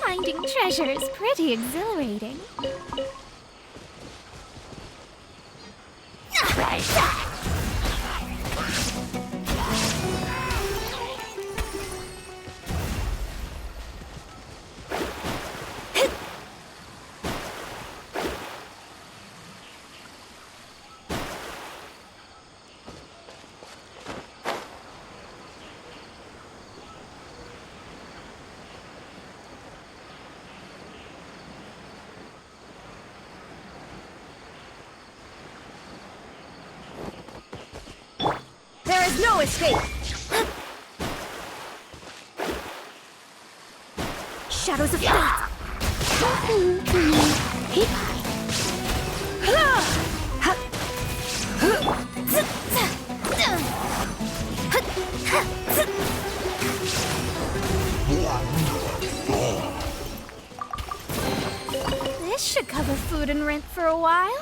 Finding treasure is pretty exhilarating. There is no escape! Shadows of fate! This should cover food and rent for a while.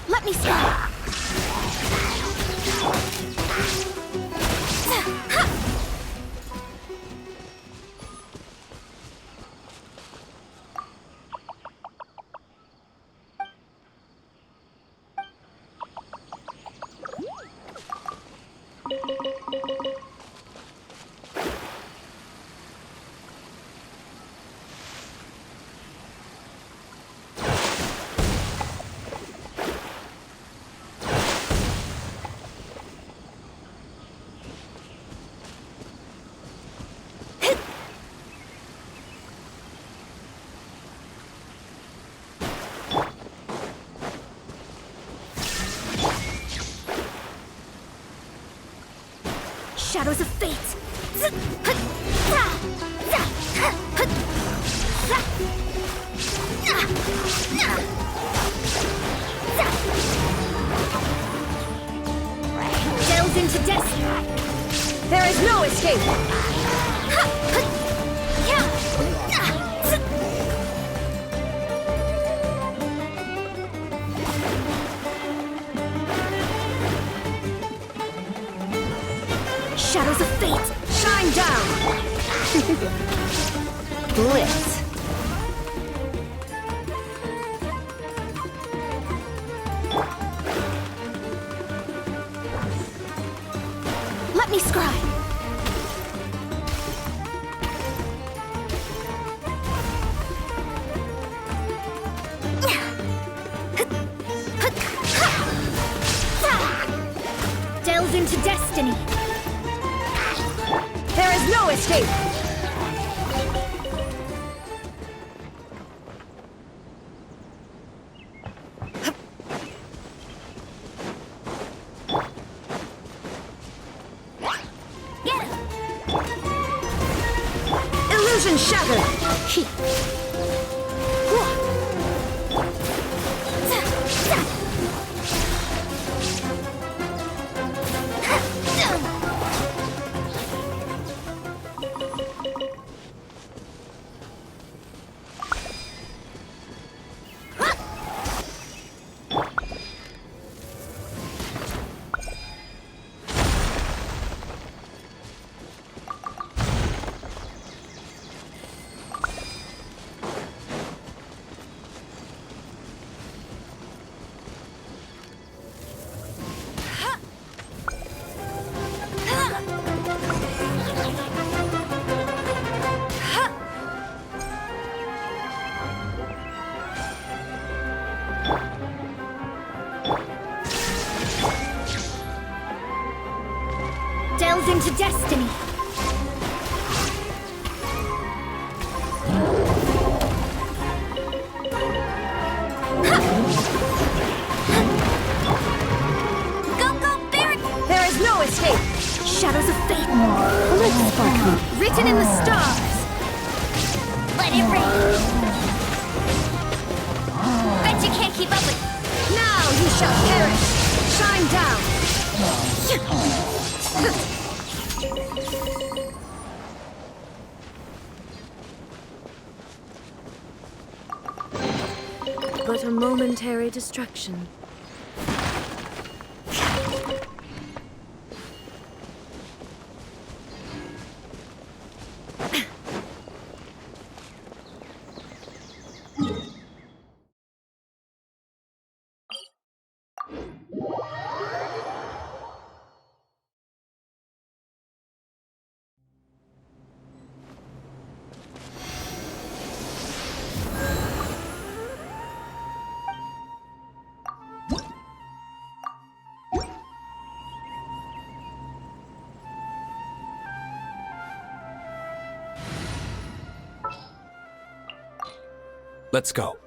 Let me start. Shadows of fate! Delves into destiny! There is no escape! Shadows of fate! Shine down! Blitz! Let me scry! Delves into destiny! There is no escape! Illusion shattered! Delves into destiny! There is no escape! Shadows of fate! Blitz sparkle! Written in the stars! Let it rain! Bet you can't keep up with... Now you shall perish! Shine down! But a momentary distraction. Let's go.